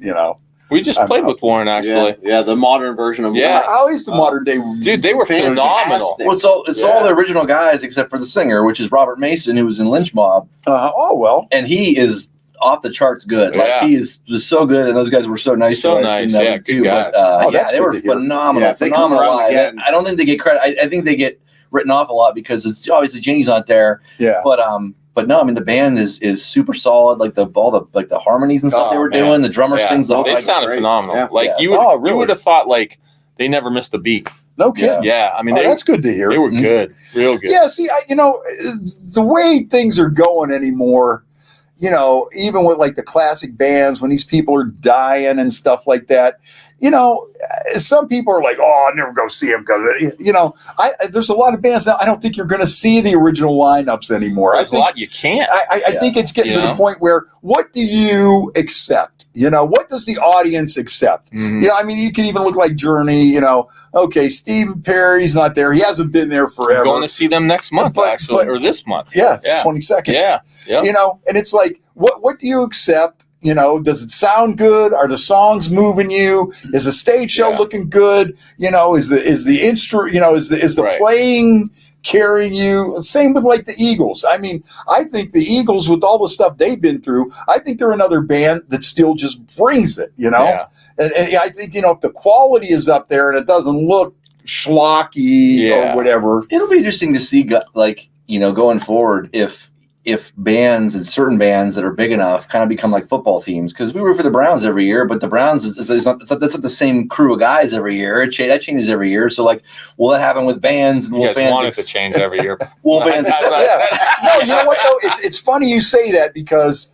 We just played with Warren, actually. Yeah, the modern version of Warren. How is the modern day? Dude, they were phenomenal. Well, it's all the original guys except for the singer, which is Robert Mason, who was in Lynch Mob. And he is off the charts good. Like he is just so good, and those guys were so nice. So nice, yeah, good guys. But, they were phenomenal. Phenomenal live. I don't think they get credit. I think they get written off a lot because it's obviously Janie's not there. Yeah. But But no, I mean the band is super solid. Like all the harmonies and stuff they were doing. The drummer sings the whole. They sounded phenomenal. Yeah. Like you would have thought like they never missed a beat. No kidding. Yeah, I mean that's good to hear. They were good, real good. Yeah, see, the way things are going anymore, even with like the classic bands, when these people are dying and stuff like that, some people are like, oh, I'll never go see them because, there's a lot of bands now. I don't think you're going to see the original lineups anymore. There's a lot you can't. I think it's getting to the point where what do you accept? What does the audience accept? Mm-hmm. I mean, you can even look like Journey, okay, Steve Perry's not there. He hasn't been there forever. I'm going to see them next month, or this month. Yeah, 22nd. Yeah. And it's like, what do you accept? Does it sound good? Are the songs moving you? Is the stage show looking good? Is the instrument, is the playing carrying you? Same with like the Eagles. I mean, I think the Eagles, with all the stuff they've been through, I think they're another band that still just brings it, Yeah. And I think, if the quality is up there and it doesn't look schlocky or whatever. It'll be interesting to see, like, going forward if bands and certain bands that are big enough kind of become like football teams, because we root for the Browns every year, but the Browns that's not the same crew of guys every year. That changes every year. So like, will that happen with bands? And you guys want it to change every year. Will bands? No, you know what though? It's funny you say that because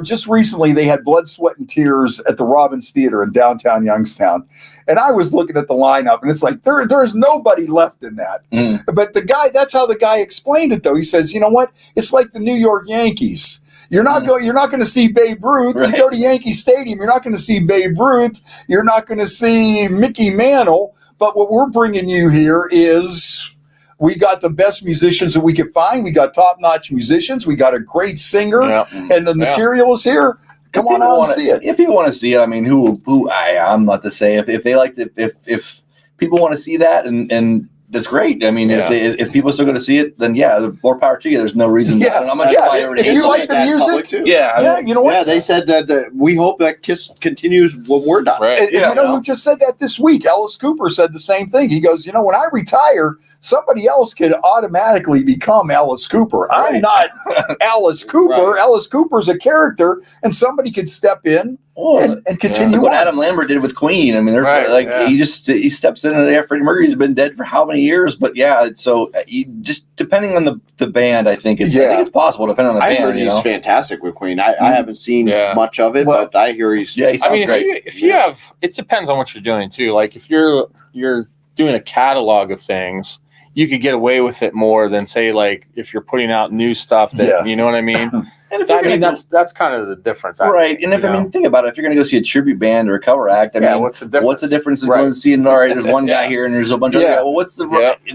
just recently they had Blood, Sweat, and Tears at the Robbins Theater in downtown Youngstown. And I was looking at the lineup, and it's like, there's nobody left in that. But that's how the guy explained it, though. He says, you know what? It's like the New York Yankees. You're not going to see Babe Ruth. Right. You go to Yankee Stadium, you're not going to see Babe Ruth. You're not going to see Mickey Mantle. But what we're bringing you here is... we got the best musicians that we could find. We got top-notch musicians. We got a great singer, and the material is here. Come on out and see it. If people want to see it, I mean, I'm not to say if they like it, if people want to see that, and that's great. I mean, if people are still going to see it, then more power to you. There's no reason. If you like the music, you know what? Yeah, they said that we hope that KISS continues when we're done. Right. And who just said that this week? Alice Cooper said the same thing. He goes, when I retire, somebody else could automatically become Alice Cooper. Right. I'm not Alice Cooper. Right. Alice Cooper's a character, and somebody could step in and continue. What Adam Lambert did with Queen. I mean, he steps in, and Freddie Mercury's been dead for how many years? But so just depending on the band, I think it's possible depending on the band. I heard he's fantastic with Queen. I haven't seen much of it, but I hear he sounds great. If you have, it depends on what you're doing too. Like if you're doing a catalog of things, you could get away with it more than say like if you're putting out new stuff that you know what I mean. And that's kind of the difference, right? And think about it. If you're going to go see a tribute band or a cover act, I mean, what's the difference? What's the difference in going to see? All right, there's one guy here, and there's a bunch of. Well, what's the?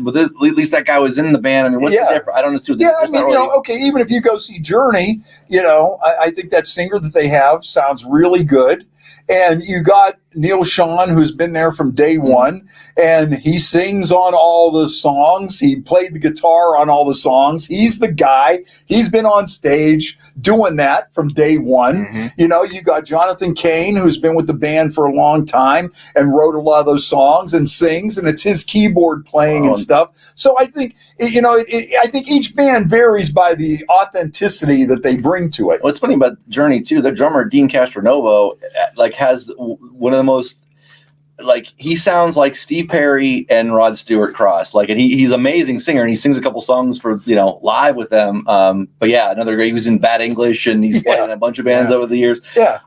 But at least that guy was in the band. I mean, what's the difference? I don't know. I mean, okay, even if you go see Journey, I think that singer that they have sounds really good. And you got Neil Sean, who's been there from day one, and he sings on all the songs. He played the guitar on all the songs. He's the guy. He's been on stage doing that from day one. You got Jonathan Cain, who's been with the band for a long time and wrote a lot of those songs and sings, and it's his keyboard playing and stuff. So I think, I think each band varies by the authenticity that they bring to it. What's funny about Journey, too, their drummer, Dean Castronovo, has one of the most, he sounds like Steve Perry and Rod Stewart crossed. And he's an amazing singer, and he sings a couple songs for live with them. But another great. He was in Bad English, and he's played in a bunch of bands over the years. So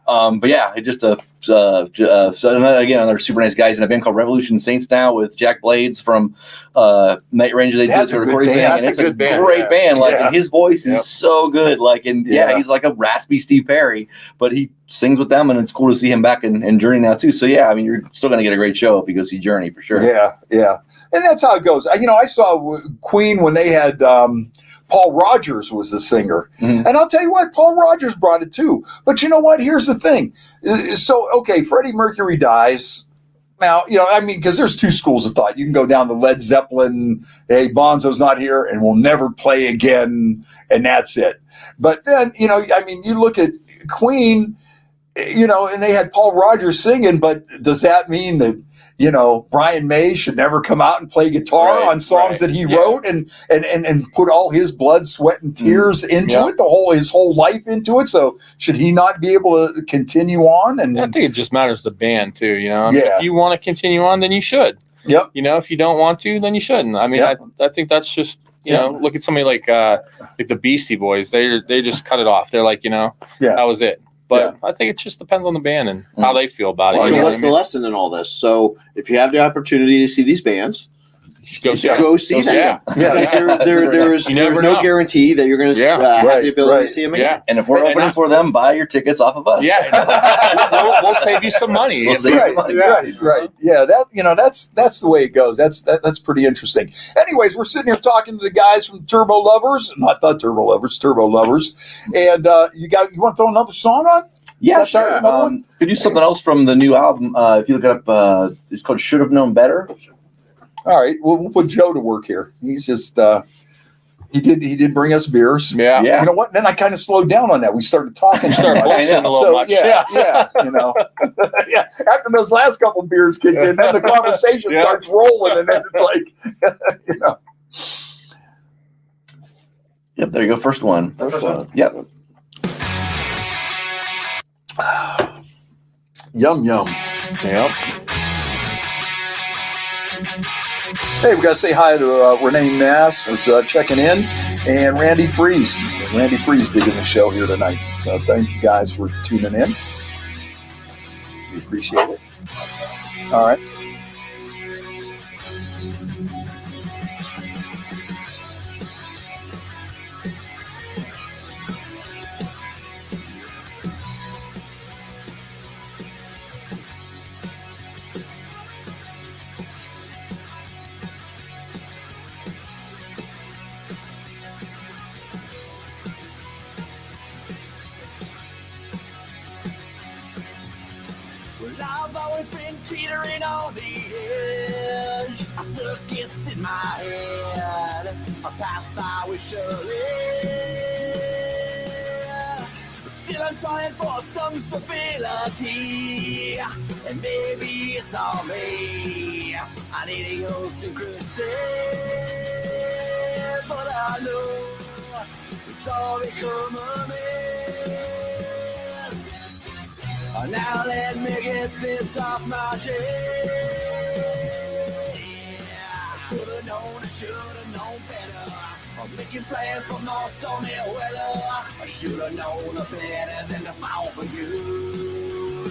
again, another super nice guys in a band called Revolution Saints now with Jack Blades from Night Ranger. They did the recording thing, and it's a great band. And his voice is so good. He's like a raspy Steve Perry, but he sings with them, and it's cool to see him back in Journey now too. So I mean, you're still going to get a great show if you go see Journey for sure. Yeah, and that's how it goes. I saw Queen when they had Paul Rogers was the singer, and I'll tell you what, Paul Rogers brought it too. But you know what? Here's the thing. So okay, Freddie Mercury dies. Now, because there's two schools of thought. You can go down to Led Zeppelin, hey, Bonzo's not here and will never play again, and that's it. But then, you look at Queen, and they had Paul Rogers singing, but does that mean that, Brian May should never come out and play guitar on songs that he wrote and put all his blood, sweat, and tears into it, his whole life into it? So should he not be able to continue on? And I think it just matters the band too, I mean, if you want to continue on, then you should. Yep. If you don't want to, then you shouldn't. I mean, I think that's just, look at somebody like the Beastie Boys. They just cut it off. They're like, that was it. But I think it just depends on the band and how they feel about it. So what's the lesson in all this? So if you have the opportunity to see these bands, go see them. There's no guarantee that you're going to have the ability to see them again. And if we're opening for them, buy your tickets off of us. Yeah, we'll save you some money. Right. Yeah, that's the way it goes. That's pretty interesting. Anyways, we're sitting here talking to the guys from Turbo Lovers, not the Turbo Lovers, Turbo Lovers, and you want to throw another song on? Yeah, sure. Could do something else from the new album. If you look it up, it's called "Should Have Known Better." All right, we'll put Joe to work here. He's just he did bring us beers. Yeah. You know what? Then I kind of slowed down on that. We started talking. Bullshitting a little much. Yeah. Yeah. After those last couple beers kicked in, then the conversation starts rolling, and then it's like, Yep. There you go. First one. Yep. Yum yum. Yep. Hey, we got to say hi to Renee Mass is checking in, and Randy Freeze. Randy Freeze digging the show here tonight. So thank you guys for tuning in. We appreciate it. All right. I've always been teetering on the edge, a circus in my head, a path I wish to live. Still I'm trying for some civility, and maybe it's all me. I need idiosyncrasy, but I know it's all become a mess. Now let me get this off my chest. I should've known better. I'm making plans for more stormy weather. I should've known better than to fall for you.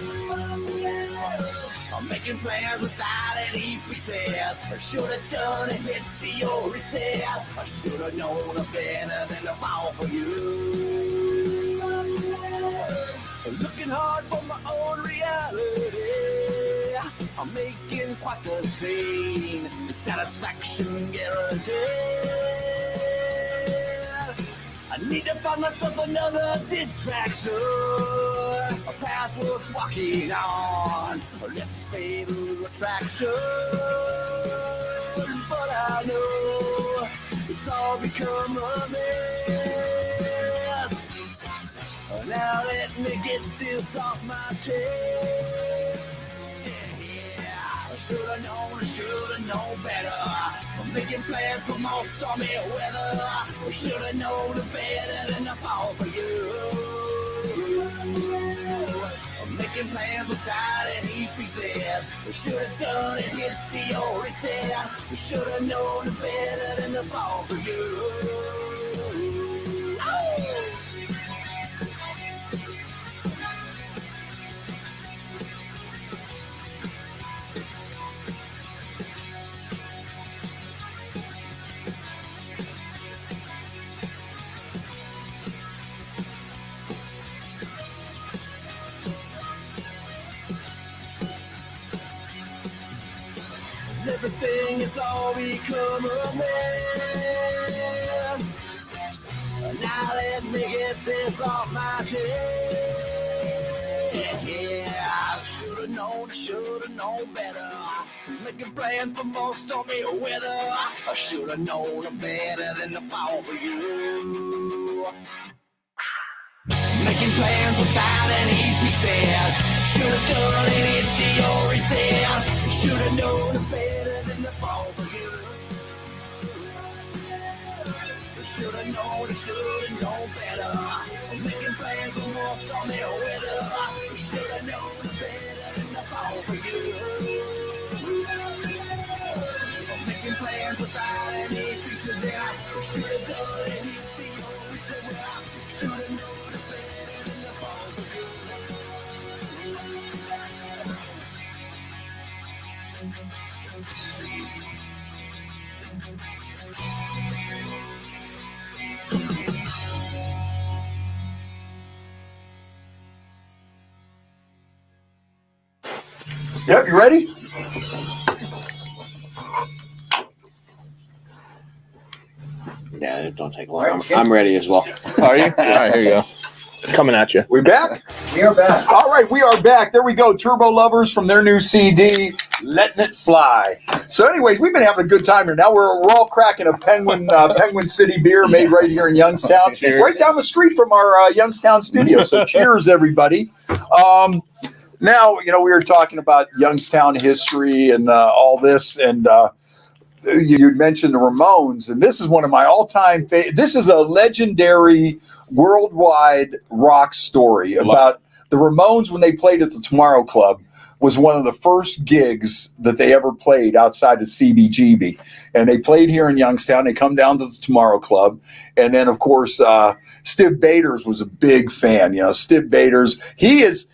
I'm making plans without any pieces. I should've done and hit the old reset. I should've known better than to fall for you. Looking hard for my own reality. I'm making quite the scene. The satisfaction guaranteed. I need to find myself another distraction. A path worth walking on. A less fatal attraction. But I know it's all become a mess. Now let me get this off my chest. I should've known better. I'm making plans for more stormy weather. I should've known better than to fall for you. I'm making plans without any pieces. I should've done and hit the old reset. I should've known better than to fall for you. Everything has all become a mess. Now let me get this off my chest. I should've known better. Making plans for more stormy weather. I should've known better than to fall for you. Making plans without any He said, should've done it, Dior, he said, should've known better than to fall for you. Should've known better. Making plans for more stormy weather. Should've known better than to fall for you. Making plans without any pieces in. Should've done anything you said. Should've known better than to fall for you. Yep, you ready? Yeah, it don't take long. I'm ready as well. Are you? All right, here you go. Coming at you. We back? We are back. All right, we are back. There we go. Turbo Lovers from their new CD, Lettin It Fly. So anyways, we've been having a good time here. Now we're all cracking a Penguin City beer made right here in Youngstown. Cheers. Right down the street from our Youngstown studio. So cheers, everybody. Now, we were talking about Youngstown history and all this, and you mentioned the Ramones, and this is one of my all-time favorite. This is a legendary worldwide rock story about the Ramones when they played at the Tomorrow Club. Was one of the first gigs that they ever played outside of CBGB. And they played here in Youngstown. They come down to the Tomorrow Club. And then, of course, Stiv Bators was a big fan. Stiv Bators, he is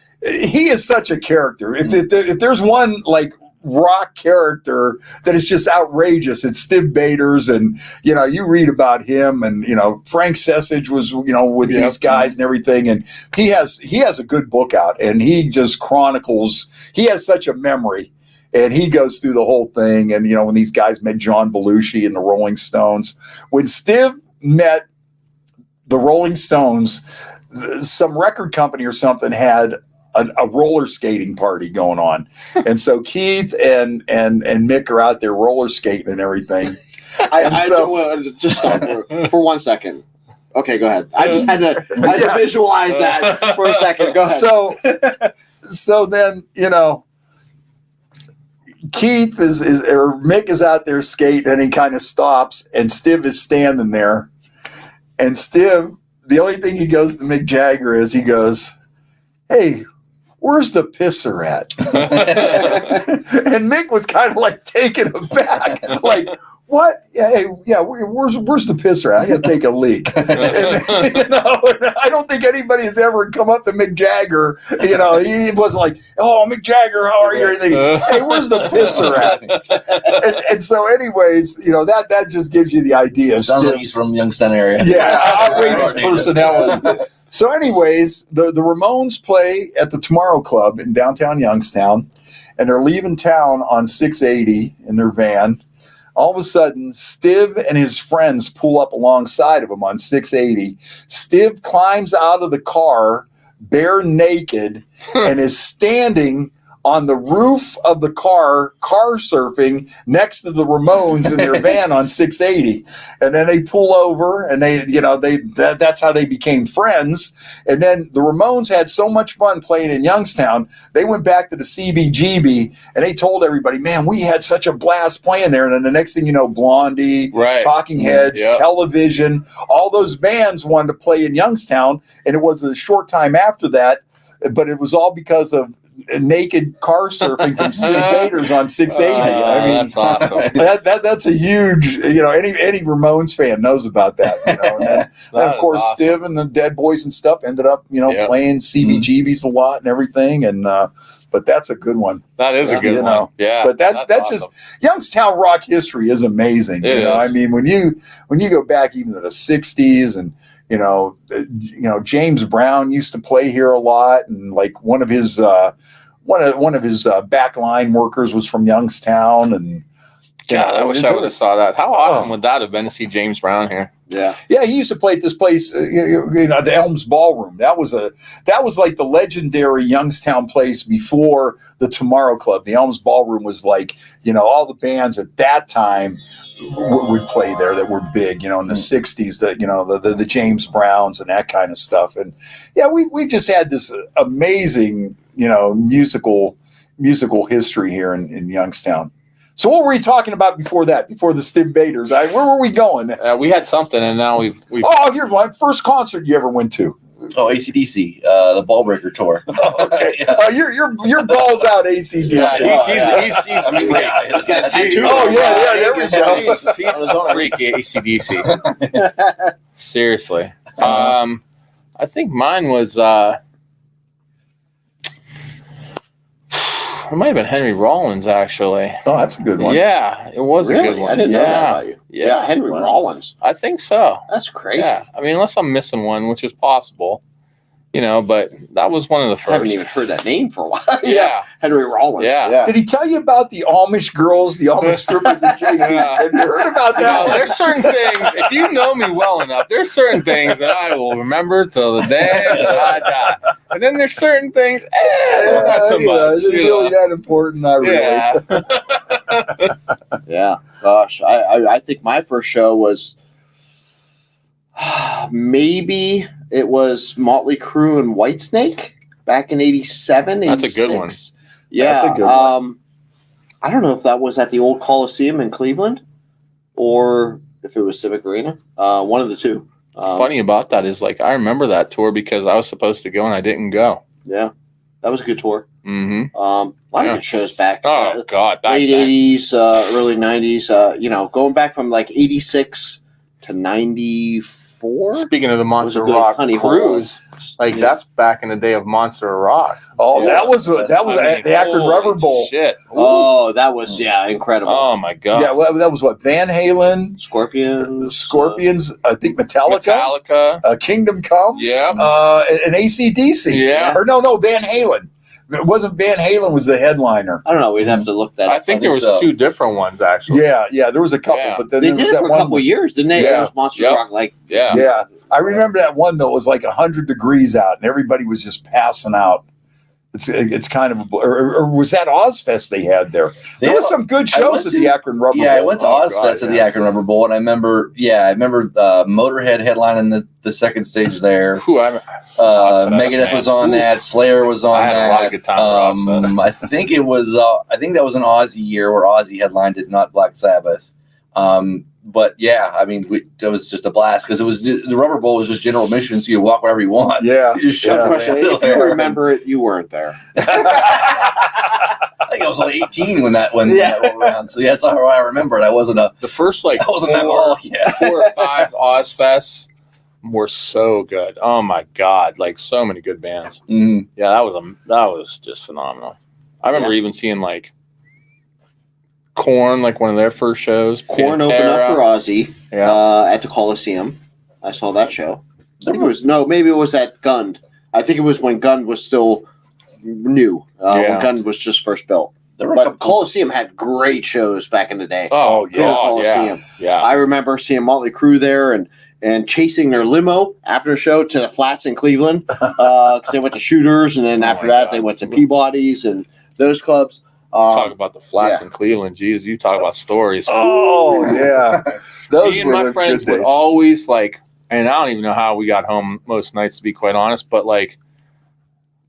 such a character. If there's one, like, rock character that is just outrageous, it's Stiv Bators, and you read about him, and Frank Sessage was with these guys and everything, and he has a good book out, and he just chronicles. He has such a memory, and he goes through the whole thing. And when these guys met John Belushi and the Rolling Stones, when Stiv met the Rolling Stones, some record company or something had a roller skating party going on, and so Keith and Mick are out there roller skating and everything. I just stop for 1 second. Okay, go ahead. I just had to visualize that for a second. Go ahead. So then Keith or Mick is out there skating, and he kind of stops, and Stiv is standing there, and Stiv, the only thing he goes to Mick Jagger is he goes, "Hey, where's the pisser at?" And Mick was kind of like taken aback, like, "What? Hey, yeah, where's the pisser at? I got to take a leak." And I don't think anybody has ever come up to Mick Jagger. He wasn't like, "Oh, Mick Jagger, how are you?" Or anything. "Hey, where's the pisser at?" And so, anyways, that just gives you the idea. Sounds like he's from Youngstown area. Yeah, outrageous personality. So anyways, the Ramones play at the Tomorrow Club in downtown Youngstown, and they're leaving town on 680 in their van. All of a sudden, Stiv and his friends pull up alongside of him on 680. Stiv climbs out of the car bare naked and is standing on the roof of the car surfing next to the Ramones in their van on 680. And then they pull over, and that's how they became friends. And then the Ramones had so much fun playing in Youngstown, they went back to the CBGB, and they told everybody, "Man, we had such a blast playing there." And then the next thing you know, Blondie, Right. Talking Heads, Television, all those bands wanted to play in Youngstown. And it was a short time after that, but it was all because of naked car surfing from Stiv Bators on 680. I mean, that's awesome. That's a huge, any Ramones fan knows about that. And then of course, awesome. Stiv and the Dead Boys and stuff ended up, playing CBGBs a lot and everything. And but that's a good one. That is a good one. Yeah, but that's awesome. just Youngstown rock history is amazing. It is. I mean, when you go back even to the 60s, and James Brown used to play here a lot, and like one of his backline workers was from Youngstown. And God, I wish I would have saw that. How awesome would that have been to see James Brown here? Yeah, he used to play at this place, the Elms Ballroom. That was like the legendary Youngstown place before the Tomorrow Club. The Elms Ballroom was like, all the bands at that time would play there that were big, in the 60s, the James Browns and that kind of stuff. And yeah, we just had this amazing, musical history here in Youngstown. So what were we talking about before that? Before the Stim Baders? Where were we going? We had something, and now we've. Oh, here's one. First concert you ever went to? Oh, AC/DC, the Ballbreaker tour. Oh, okay. Your balls out, AC/DC. Yeah, he's a freak. He's got a tattoo. Oh yeah, there we go. He's a freak, AC/DC. Seriously. I think mine was. It might have been Henry Rollins, actually. Oh, that's a good one. Yeah, it was a good one. I didn't know that about you. Yeah, Henry Rollins. I think so. That's crazy. Yeah, I mean, unless I'm missing one, which is possible, but that was one of the first. I haven't even heard that name for a while. Yeah. Henry Rollins. Yeah. Did he tell you about the Amish girls, the Amish strippers at JP? Have you heard about that? No, there's certain things, if you know me well enough, there's certain things that I will remember till the day that I die. And then there's certain things, not so much. Is it really that important? Not really. Yeah. Yeah. Gosh, I think my first show was maybe it was Motley Crue and Whitesnake back in 87, That's a good 86. one. Yeah. That's a good one. I don't know if that was at the old Coliseum in Cleveland or if it was Civic Arena. One of the two. Funny about that is, I remember that tour because I was supposed to go and I didn't go. Yeah. That was a good tour. Mm-hmm. A lot of good shows back. Oh, God. Late 80s, early 90s. Going back from 86 to 94. Speaking of the Monster a good Rock honey hole. cruise, that's back in the day of Monster Rock. Oh, that was the Akron Rubber Bowl. Shit. Oh, that was incredible. Oh my God. Yeah, well, that was what Van Halen, Scorpions. the Scorpions, I think Metallica, Kingdom Come, Yeah. and AC/DC. Yeah. Or no, Van Halen. It wasn't Van Halen was the headliner. I don't know. We'd have to look that up. I think there was two different ones actually. Yeah, there was a couple, Yeah. but then They there did was it that for a one. couple of years, didn't they? Yeah. It was Monster Yep. Rock. Yeah. Yeah, I remember that one though. It was 100 degrees out, and everybody was just passing out. It's kind of or was that Ozfest they had there? There were some good shows at the Akron Rubber Bowl. Yeah, I went to Ozfest at the Akron Rubber Bowl, and I remember Motorhead headlining the second stage there. Megadeth was on that. Slayer was on that. I had a lot of good time at Ozfest. I think it was. I think that was an Ozzy year where Ozzy headlined it, not Black Sabbath. But yeah, I mean, it was just a blast because the Rubber Bowl was just general admission, so you walk wherever you want. Yeah. You just shove Question, if you remember it, you weren't there. I think I was only 18 when that rolled around. So yeah, that's how I remember it. I wasn't The first I wasn't that well. Yeah. 4 or 5 Ozfests were so good. Oh my God, so many good bands. Mm. Yeah, that was just phenomenal. I remember even seeing Korn, one of their first shows. Korn opened up for Ozzy at the Coliseum. I saw that show. I think maybe it was at Gund. I think it was when Gund was still new. When Gund was just first built. But Coliseum had great shows back in the day. Oh, yeah. Coliseum. Yeah. I remember seeing Motley Crue there and chasing their limo after the show to the flats in Cleveland because they went to Shooters, and then after that they went to Peabody's and those clubs. Talk about the flats in Cleveland. Jeez, you talk about stories. Oh yeah, those Me and were my the friends good would days. always and I don't even know how we got home most nights, to be quite honest. But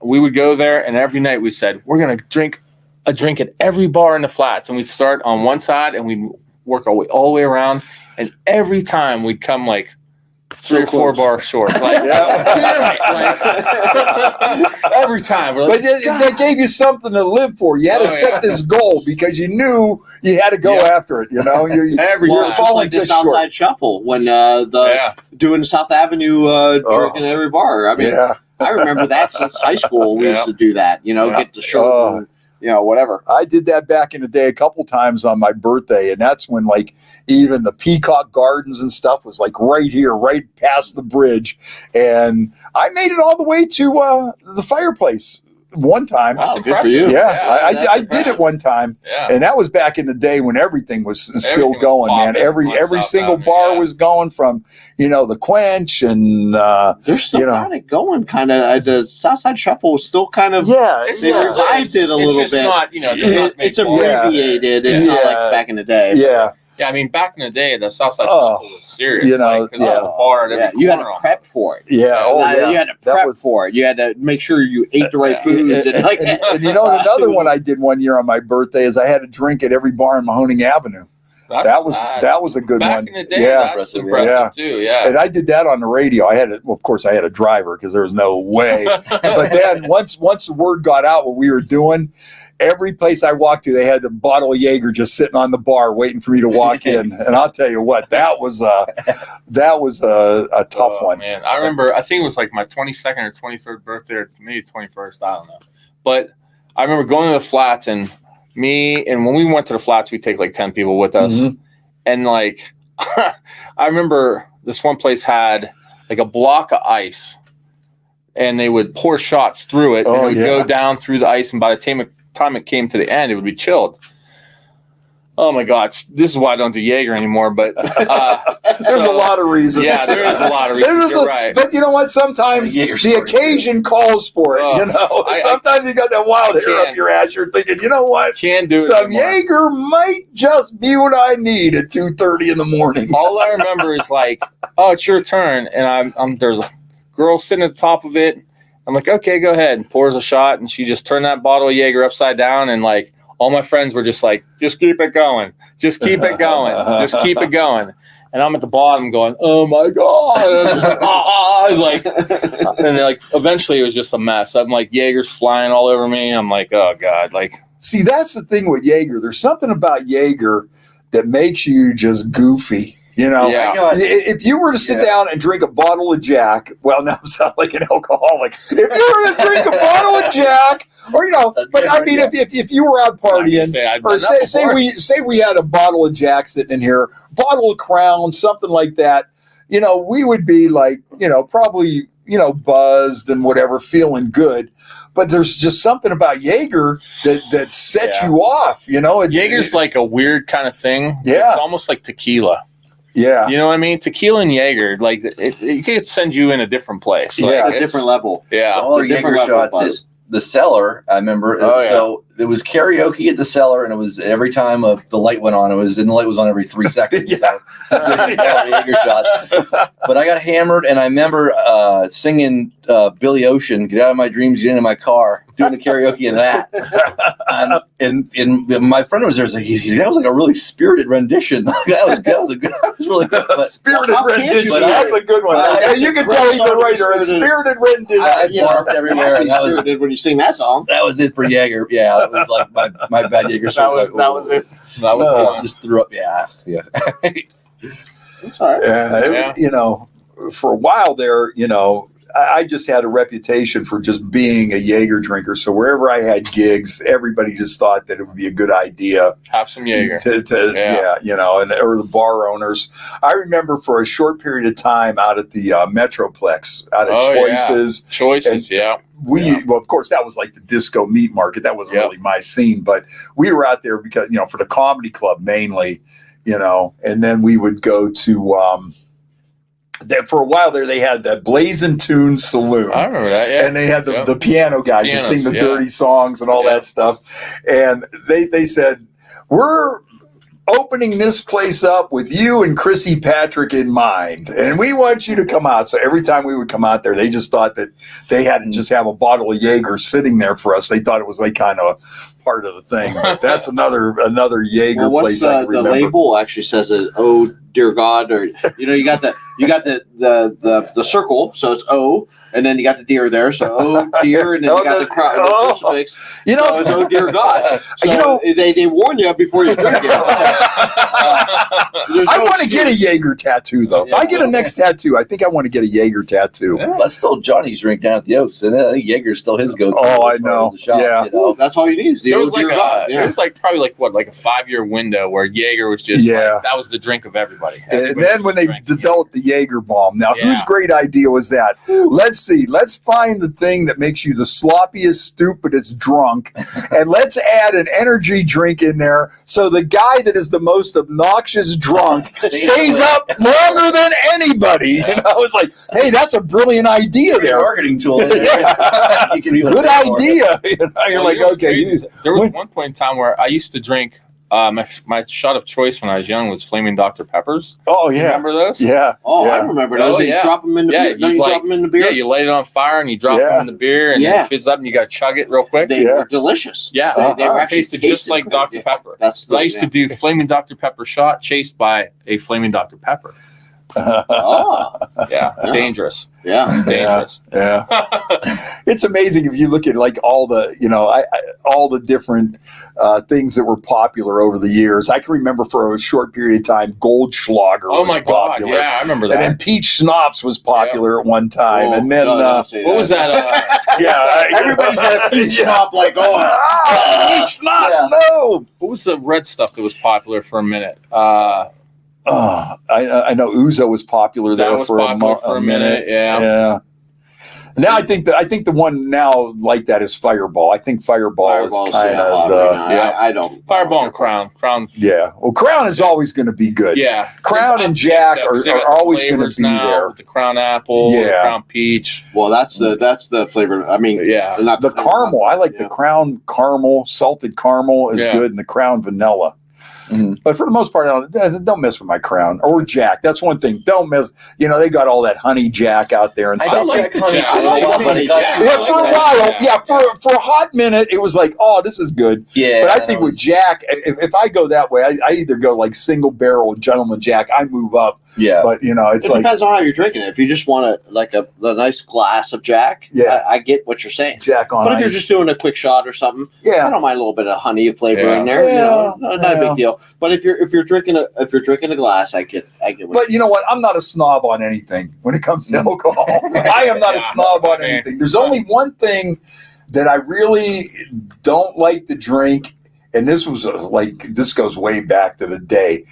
we would go there, and every night we said we're gonna drink a drink at every bar in the flats, and we'd start on one side and we'd work our way all the way around, and every time we'd come 3 or 4 bars short. Damn it! Every time. We're But they gave you something to live for. You had to set this goal because you knew you had to go after it. You're Every Well, time. just like the Southside Shuffle when doing South Avenue drinking at every bar. I mean, I remember that since high school. We used to do that. Get the shirt and whatever. I did that back in the day a couple times on my birthday, and that's when even the Peacock Gardens and stuff was right here, right past the bridge, and I made it all the way to the fireplace one time. That's Wow, good for impressive. you. Yeah, that's I did impressive. it one time, Yeah. and that was back in the day when everything was still Everything was going, man. popping Every on single South bar Avenue, was going, from the Quench and There's still you know. got it going, kind of. The Southside Shuffle is still kind of. yeah, It's They still revived lives. it a It's little just bit. not, does not make It's bars. abbreviated. It's not Yeah. like back in the day. yeah. Yeah, I mean, back in the day, the Southside Oh, Shuffle was serious. 'Cause yeah. there was a bar at every Yeah, you had to corner. prep for it. Yeah, oh Like, yeah. You had to That prep was- for it. You had to make sure you ate the right foods and like. and another one I did one year on my birthday is I had a drink at every bar in Mahoning Avenue. That was a good back one. in the day. Yeah. That's impressive Yeah. too. Yeah. And I did that on the radio. Of course, I had a driver because there was no way. But then once the word got out what we were doing, every place I walked to, they had the bottle of Jaeger just sitting on the bar waiting for me to walk in. And I'll tell you what, that was a tough one. Man, I remember. I think it was like my 22nd or 23rd birthday, or maybe 21st. I don't know. But I remember going to the flats, and when we went to the flats, we'd take like 10 people with us. Mhm. And like, I remember this one place had like a block of ice, and they would pour shots through it, and Oh, it would yeah. go down through the ice, and by the time it came to the end, it would be chilled. Oh my God! This is why I don't do Jaeger anymore. But There's a lot of reasons. Yeah, there is a lot of reasons. You're right. But you know what? Sometimes Jaeger the story, occasion calls for it. Sometimes you got that wild hair can't. up your ass. You're thinking, you know what? Can't do it Some anymore. Jaeger might just be what I need at 2:30 in the morning. All I remember is like, oh, it's your turn, and I'm there's a girl sitting at the top of it. I'm like, okay, go ahead. And pours a shot, and she just turned that bottle of Jaeger upside down, and like all my friends were just like, just keep it going, just keep it going, just keep it going. And I'm at the bottom going, oh my God, and I'm just like, and then like eventually it was just a mess. I'm like, Jaeger's flying all over me. I'm like, oh God, like. See, that's the thing with Jaeger. There's something about Jaeger that makes you just goofy. Yeah. If you were to sit down and drink a bottle of Jack, well, now I sound like an alcoholic. If you were to drink a bottle of Jack, or but I mean, if you were out partying, or say we had a bottle of Jack sitting in here, bottle of Crown, something like that, we would be like, probably, buzzed and whatever, feeling good. But there's just something about Jaeger that sets you off. Jaeger's like a weird kind of thing. Yeah. It's almost like tequila. Yeah. You know what I mean? Tequila and Jaeger, like it could send you in a different place. Yeah. Like, a different level. Yeah. All our It's a different Jaeger level of shots buzz. at the cellar, I remember. Oh, yeah. So there was karaoke at the cellar, and it was every time the light went on, and the light was on every 3 seconds. Yeah. So, Jaeger shots. But I got hammered, and I remember singing Billy Ocean, "Get Out of My Dreams, Get Into My Car," doing the karaoke in that. and my friend was there. That was like a really spirited rendition. that was really good. But, Spirited How can't rendition. you? That's a good one. You can tell he's a writer. A spirited rendition. I barfed everywhere, and that was when you sing that song. that was it for Jaeger. Yeah, it was like my bad Jaeger. That was it. That was I just threw up. Yeah. That's all right. For a while there, I just had a reputation for just being a Jaeger drinker. So wherever I had gigs, everybody just thought that it would be a good idea have some Jaeger. or the bar owners. I remember for a short period of time out at the Metroplex, out at Choices. Yeah. Choices, yeah. Well, of course, that was like the disco meat market. That wasn't really my scene, but we were out there because, for the comedy club mainly, and then we would go to, for a while there, they had that Blazing Tunes Saloon. I remember that, yeah. And they had the piano guys that sing the dirty songs and all that stuff. And they said, we're opening this place up with you and Chrissy Patrick in mind. And we want you to come out. So every time we would come out there, they just thought that they had to just have a bottle of Jaeger sitting there for us. They thought it was like kind of a part of the thing. But that's another Jaeger place I can the remember. label actually says it, oh dear God, or you got the circle, so it's O, and then you got the deer there, so oh dear, and then you got the crucifix, so it's oh dear God. So they warn you before you drink it. I want to get a Jaeger tattoo though. If I get a next tattoo, I think I want to get a Jaeger tattoo. Yeah, that's still Johnny's drink down at the Oaks, and I think Jaeger's still his go-to. Oh, I know. Shot, Yeah. That's all you need is the was like Dear God, it was like probably like what, like a 5-year window where Jaeger was just like, that was the drink of everybody. And then when they developed the Jaeger bomb, now Yeah. whose great idea was that? Let's see. Let's find the thing that makes you the sloppiest, stupidest drunk, and let's add an energy drink in there so the guy that is the most obnoxious drunk stays up longer than anybody. Yeah. And I was like, hey, that's a brilliant idea there. Marketing tool. Yeah. You can even Good pay for it. idea. You know, you're Well, like, you know what's okay. crazy is there was one point in time where I used to drink. My shot of choice when I was young was Flaming Dr. Peppers. Oh, yeah. Remember those? Yeah. Oh, yeah. I remember those. Oh, You yeah. drop them in the beer. Don't you drop them in the beer? Yeah, you light it on fire and you drop Yeah. them in the beer and Yeah. it fizzes up and you got to chug it real quick. They Yeah. were delicious. Yeah, They were it actually tasted just tasted like good. Dr. Yeah. Pepper. That's So I used to do Flaming Dr. Pepper shot chased by a Flaming Dr. Pepper. Oh, Yeah, Yeah. dangerous. yeah. Dangerous. Yeah. It's amazing if you look at like all the, all the different things that were popular over the years. I can remember for a short period of time, Goldschlager Oh was my God. popular. Yeah, I remember And then that. peach schnapps was popular at one time. Oh, and then, no, don't say What was that? Everybody's got a peach schnapps like, peach schnapps, Yeah. no. What was the red stuff that was popular for a minute? I know Ouzo was popular That there was for popular for a minute, yeah. Yeah. Now I think the one now like that is Fireball. I think Fireball Fireballs, is kind yeah, of yeah. I don't. Fireball and Crown. Crown. yeah. Well, Crown is always going to be good. Yeah. Crown There's and updates Jack that- are they got the always gonna flavors be now there. with the Crown Apple, the Yeah. Crown Peach. Well, that's the flavor. I mean, Yeah. not The caramel, I like yeah. the Crown caramel, salted caramel is Yeah. good, and the Crown vanilla. Mhm. But for the most part, don't mess with my Crown or Jack. That's one thing. Don't mess. They got all that honey Jack out there and I stuff. don't like the honey Jack. too. I like Well, honey but- Jack. Yeah, I for a like while, that. yeah, for a hot minute, it was like, oh, this is good. Yeah. But I think with Jack, if I go that way, I either go like single barrel Gentleman Jack, I move up. Yeah. But it's It like depends on how you're drinking it. If you just want a nice glass of Jack, Yeah. I get what you're saying. Jack on But if ice. you're just doing a quick shot or something, I Yeah, don't mind a little bit of honey flavor Yeah. in there. Yeah. Not a big deal. But if you're drinking a glass, I get. What but you know what? I'm not a snob on anything when it comes to alcohol. I am not a Yeah. snob on I mean, anything. There's only one thing that I really don't like to drink, and this was this goes way back to the day.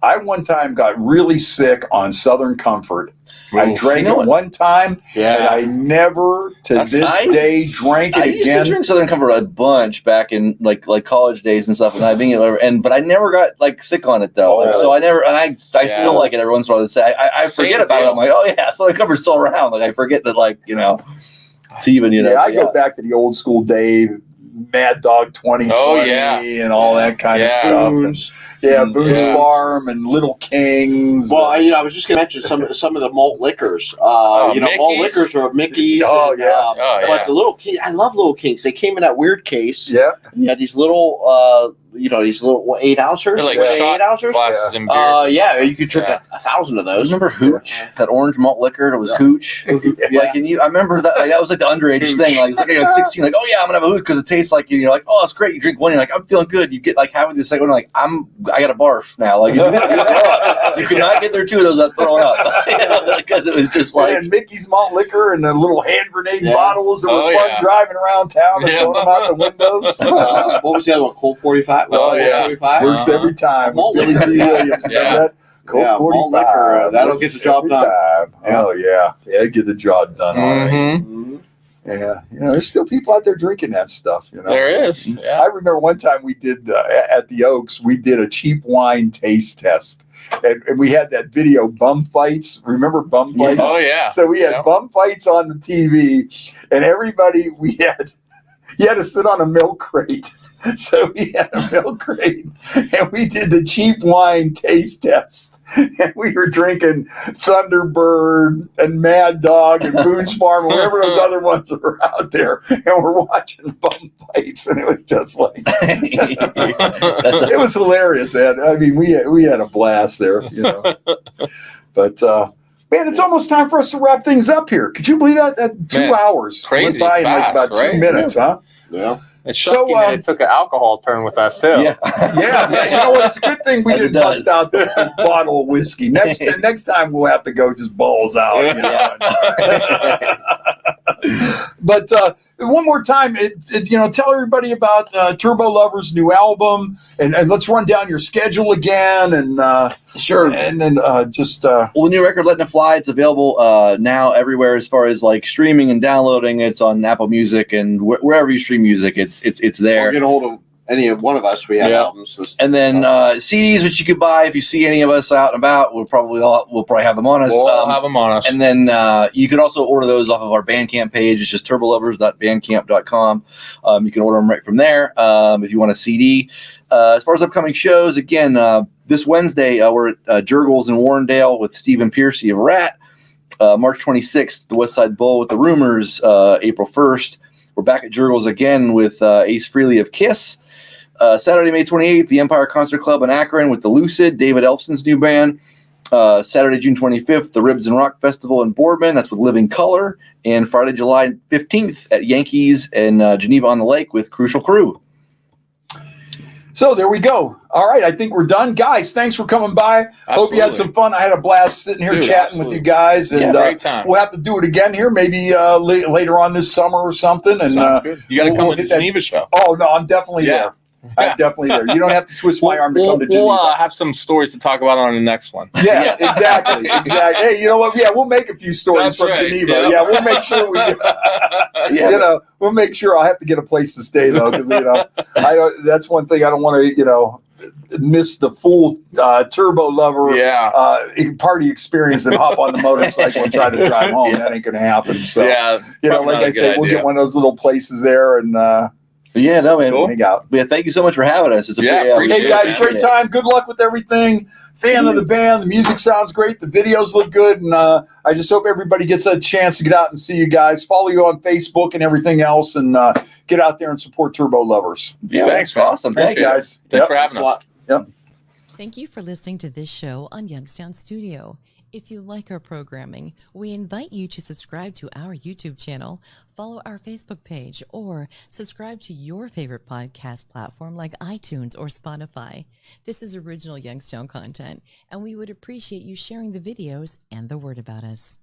I one time got really sick on Southern Comfort. I Oof. drank You know it what? one time, and Yeah. I never to That's this nice. day drank it I used again. to drink Southern Comfort a bunch back in like college days and stuff, but I never got sick on it though. Oh. So I never, and I Yeah. still like it every once in a while. I Same forget about it. deal. I'm like, oh yeah, Southern Comfort's still around. I forget that to even I go back to the old school day, Mad Dog 2020 Oh, yeah. and all that kind of Yeah. stuff. Boone's. And, Boone's Yeah. Farm and Little Kings. Well, I was just going to mention some of the malt liquors. Malt Mickey's. liquors are Mickey's. Oh, and, yeah. Oh, yeah. But the Little King, I love Little Kings. They came in that weird case. yeah. You had these little, these little 8-ounces. They're like Yeah. shot 8-ounces. glasses in beer. Yeah, you could drink Yeah. 1,000 of those. Remember Hooch? That orange malt liquor? It was Hooch. Yeah. I remember that. That was like the underage thing. It's like I got 16. Oh yeah, I'm gonna have a Hooch because it tastes like you. You're like, oh, it's great. You drink one, you're like, I'm feeling good. You get having the second one, I got a barf now. You could not get there two of those without throwing up because it was just And Mickey's malt liquor and the little hand grenade Yeah. bottles that were Oh, fun yeah. driving around town and Yeah. throwing them out the windows. What was the other one? Colt 45? Oh, yeah. 45? Works every time. Malt Billy liquor. D. Williams. Yeah. Remember that? Colt Yeah, malt 45. liquor, that'll Works get the job every done. time. Yeah. Oh, yeah. Yeah, get the job done. All right. Mhm. Yeah. There's still people out there drinking that stuff, There is. Yeah. I remember one time we did at the Oaks, we did a cheap wine taste test, and we had that video bum fights. Remember bum fights? Oh yeah. So we had Yeah. bum fights on the TV, and everybody you had to sit on a milk crate. So we had a milk crate, and we did the cheap wine taste test, and we were drinking Thunderbird and Mad Dog and Boone's Farm and whatever those other ones were out there, and we're watching bum fights, and it was just like it was hilarious, man. I mean, we had a blast there, But man, it's almost time for us to wrap things up here. Could you believe that 2 Man, hours crazy went by in like fast, about 2 right? minutes, huh? Yeah. It's So, shocking that it took an alcohol turn with us too. Yeah. Yeah, you know what? It's a good thing we As it didn't bust does. out the bottle of whiskey. Next time we'll have to go just balls out. But one more time, tell everybody about Turbo Lover's new album, and let's run down your schedule again. And sure. And then well, the new record, Lettin It Fly, it's available now everywhere as far as like streaming and downloading. It's on Apple Music and wherever you stream music, it's there. Or get a hold of any one of us. We have albums. And then CDs, which you could buy if you see any of us out and about. We'll probably have them on us. We'll have them on us. And then you could also order those off of our Bandcamp page. It's just turbolovers.bandcamp.com. You can order them right from there if you want a CD. As far as upcoming shows, again, this Wednesday we're at Jurgles in Warrendale with Stephen Piercy of Rat. March 26th, the West Side Bowl with the Rumors. April 1st, we're back at Jurgles again with Ace Frehley of Kiss. Saturday, May 28th, the Empire Concert Club in Akron with the Lucid, David Elfson's new band. Saturday, June 25th, the Ribs and Rock Festival in Boardman. That's with Living Color. And Friday, July 15th at Yankees in Geneva on the Lake with Crucial Crew. So there we go. All right, I think we're done. Guys, thanks for coming by. Absolutely. Hope you had some fun. I had a blast sitting here chatting with you guys. And great time. We'll have to do it again here, maybe later on this summer or something. And good. You got to come to the Geneva show. Oh, no, I'm definitely there. I'm definitely there. You don't have to twist my arm to come to Geneva. We'll have some stories to talk about on the next one. Yeah, exactly. Hey, you know what? Yeah, we'll make a few stories from Geneva. Yeah, we'll make sure we we'll make sure. I'll have to get a place to stay, though, because, that's one thing I don't want to, miss the full Turbo Lover party experience and hop on the motorcycle and try to drive home. That ain't going to happen. So, like I said, we'll get one of those little places there and, man. Cool. Hang out. Yeah, thank you so much for having us. It's hey guys, great time. Good luck with everything. Fan of the band. The music sounds great. The videos look good, and I just hope everybody gets a chance to get out and see you guys. Follow you on Facebook and everything else, and get out there and support Turbo Lovers. Yeah, thanks, man. Awesome. Thanks, guys. Thanks for having us. Yep. Thank you for listening to this show on Youngstown Studio. If you like our programming, we invite you to subscribe to our YouTube channel, follow our Facebook page, or subscribe to your favorite podcast platform like iTunes or Spotify. This is original Youngstown content, and we would appreciate you sharing the videos and the word about us.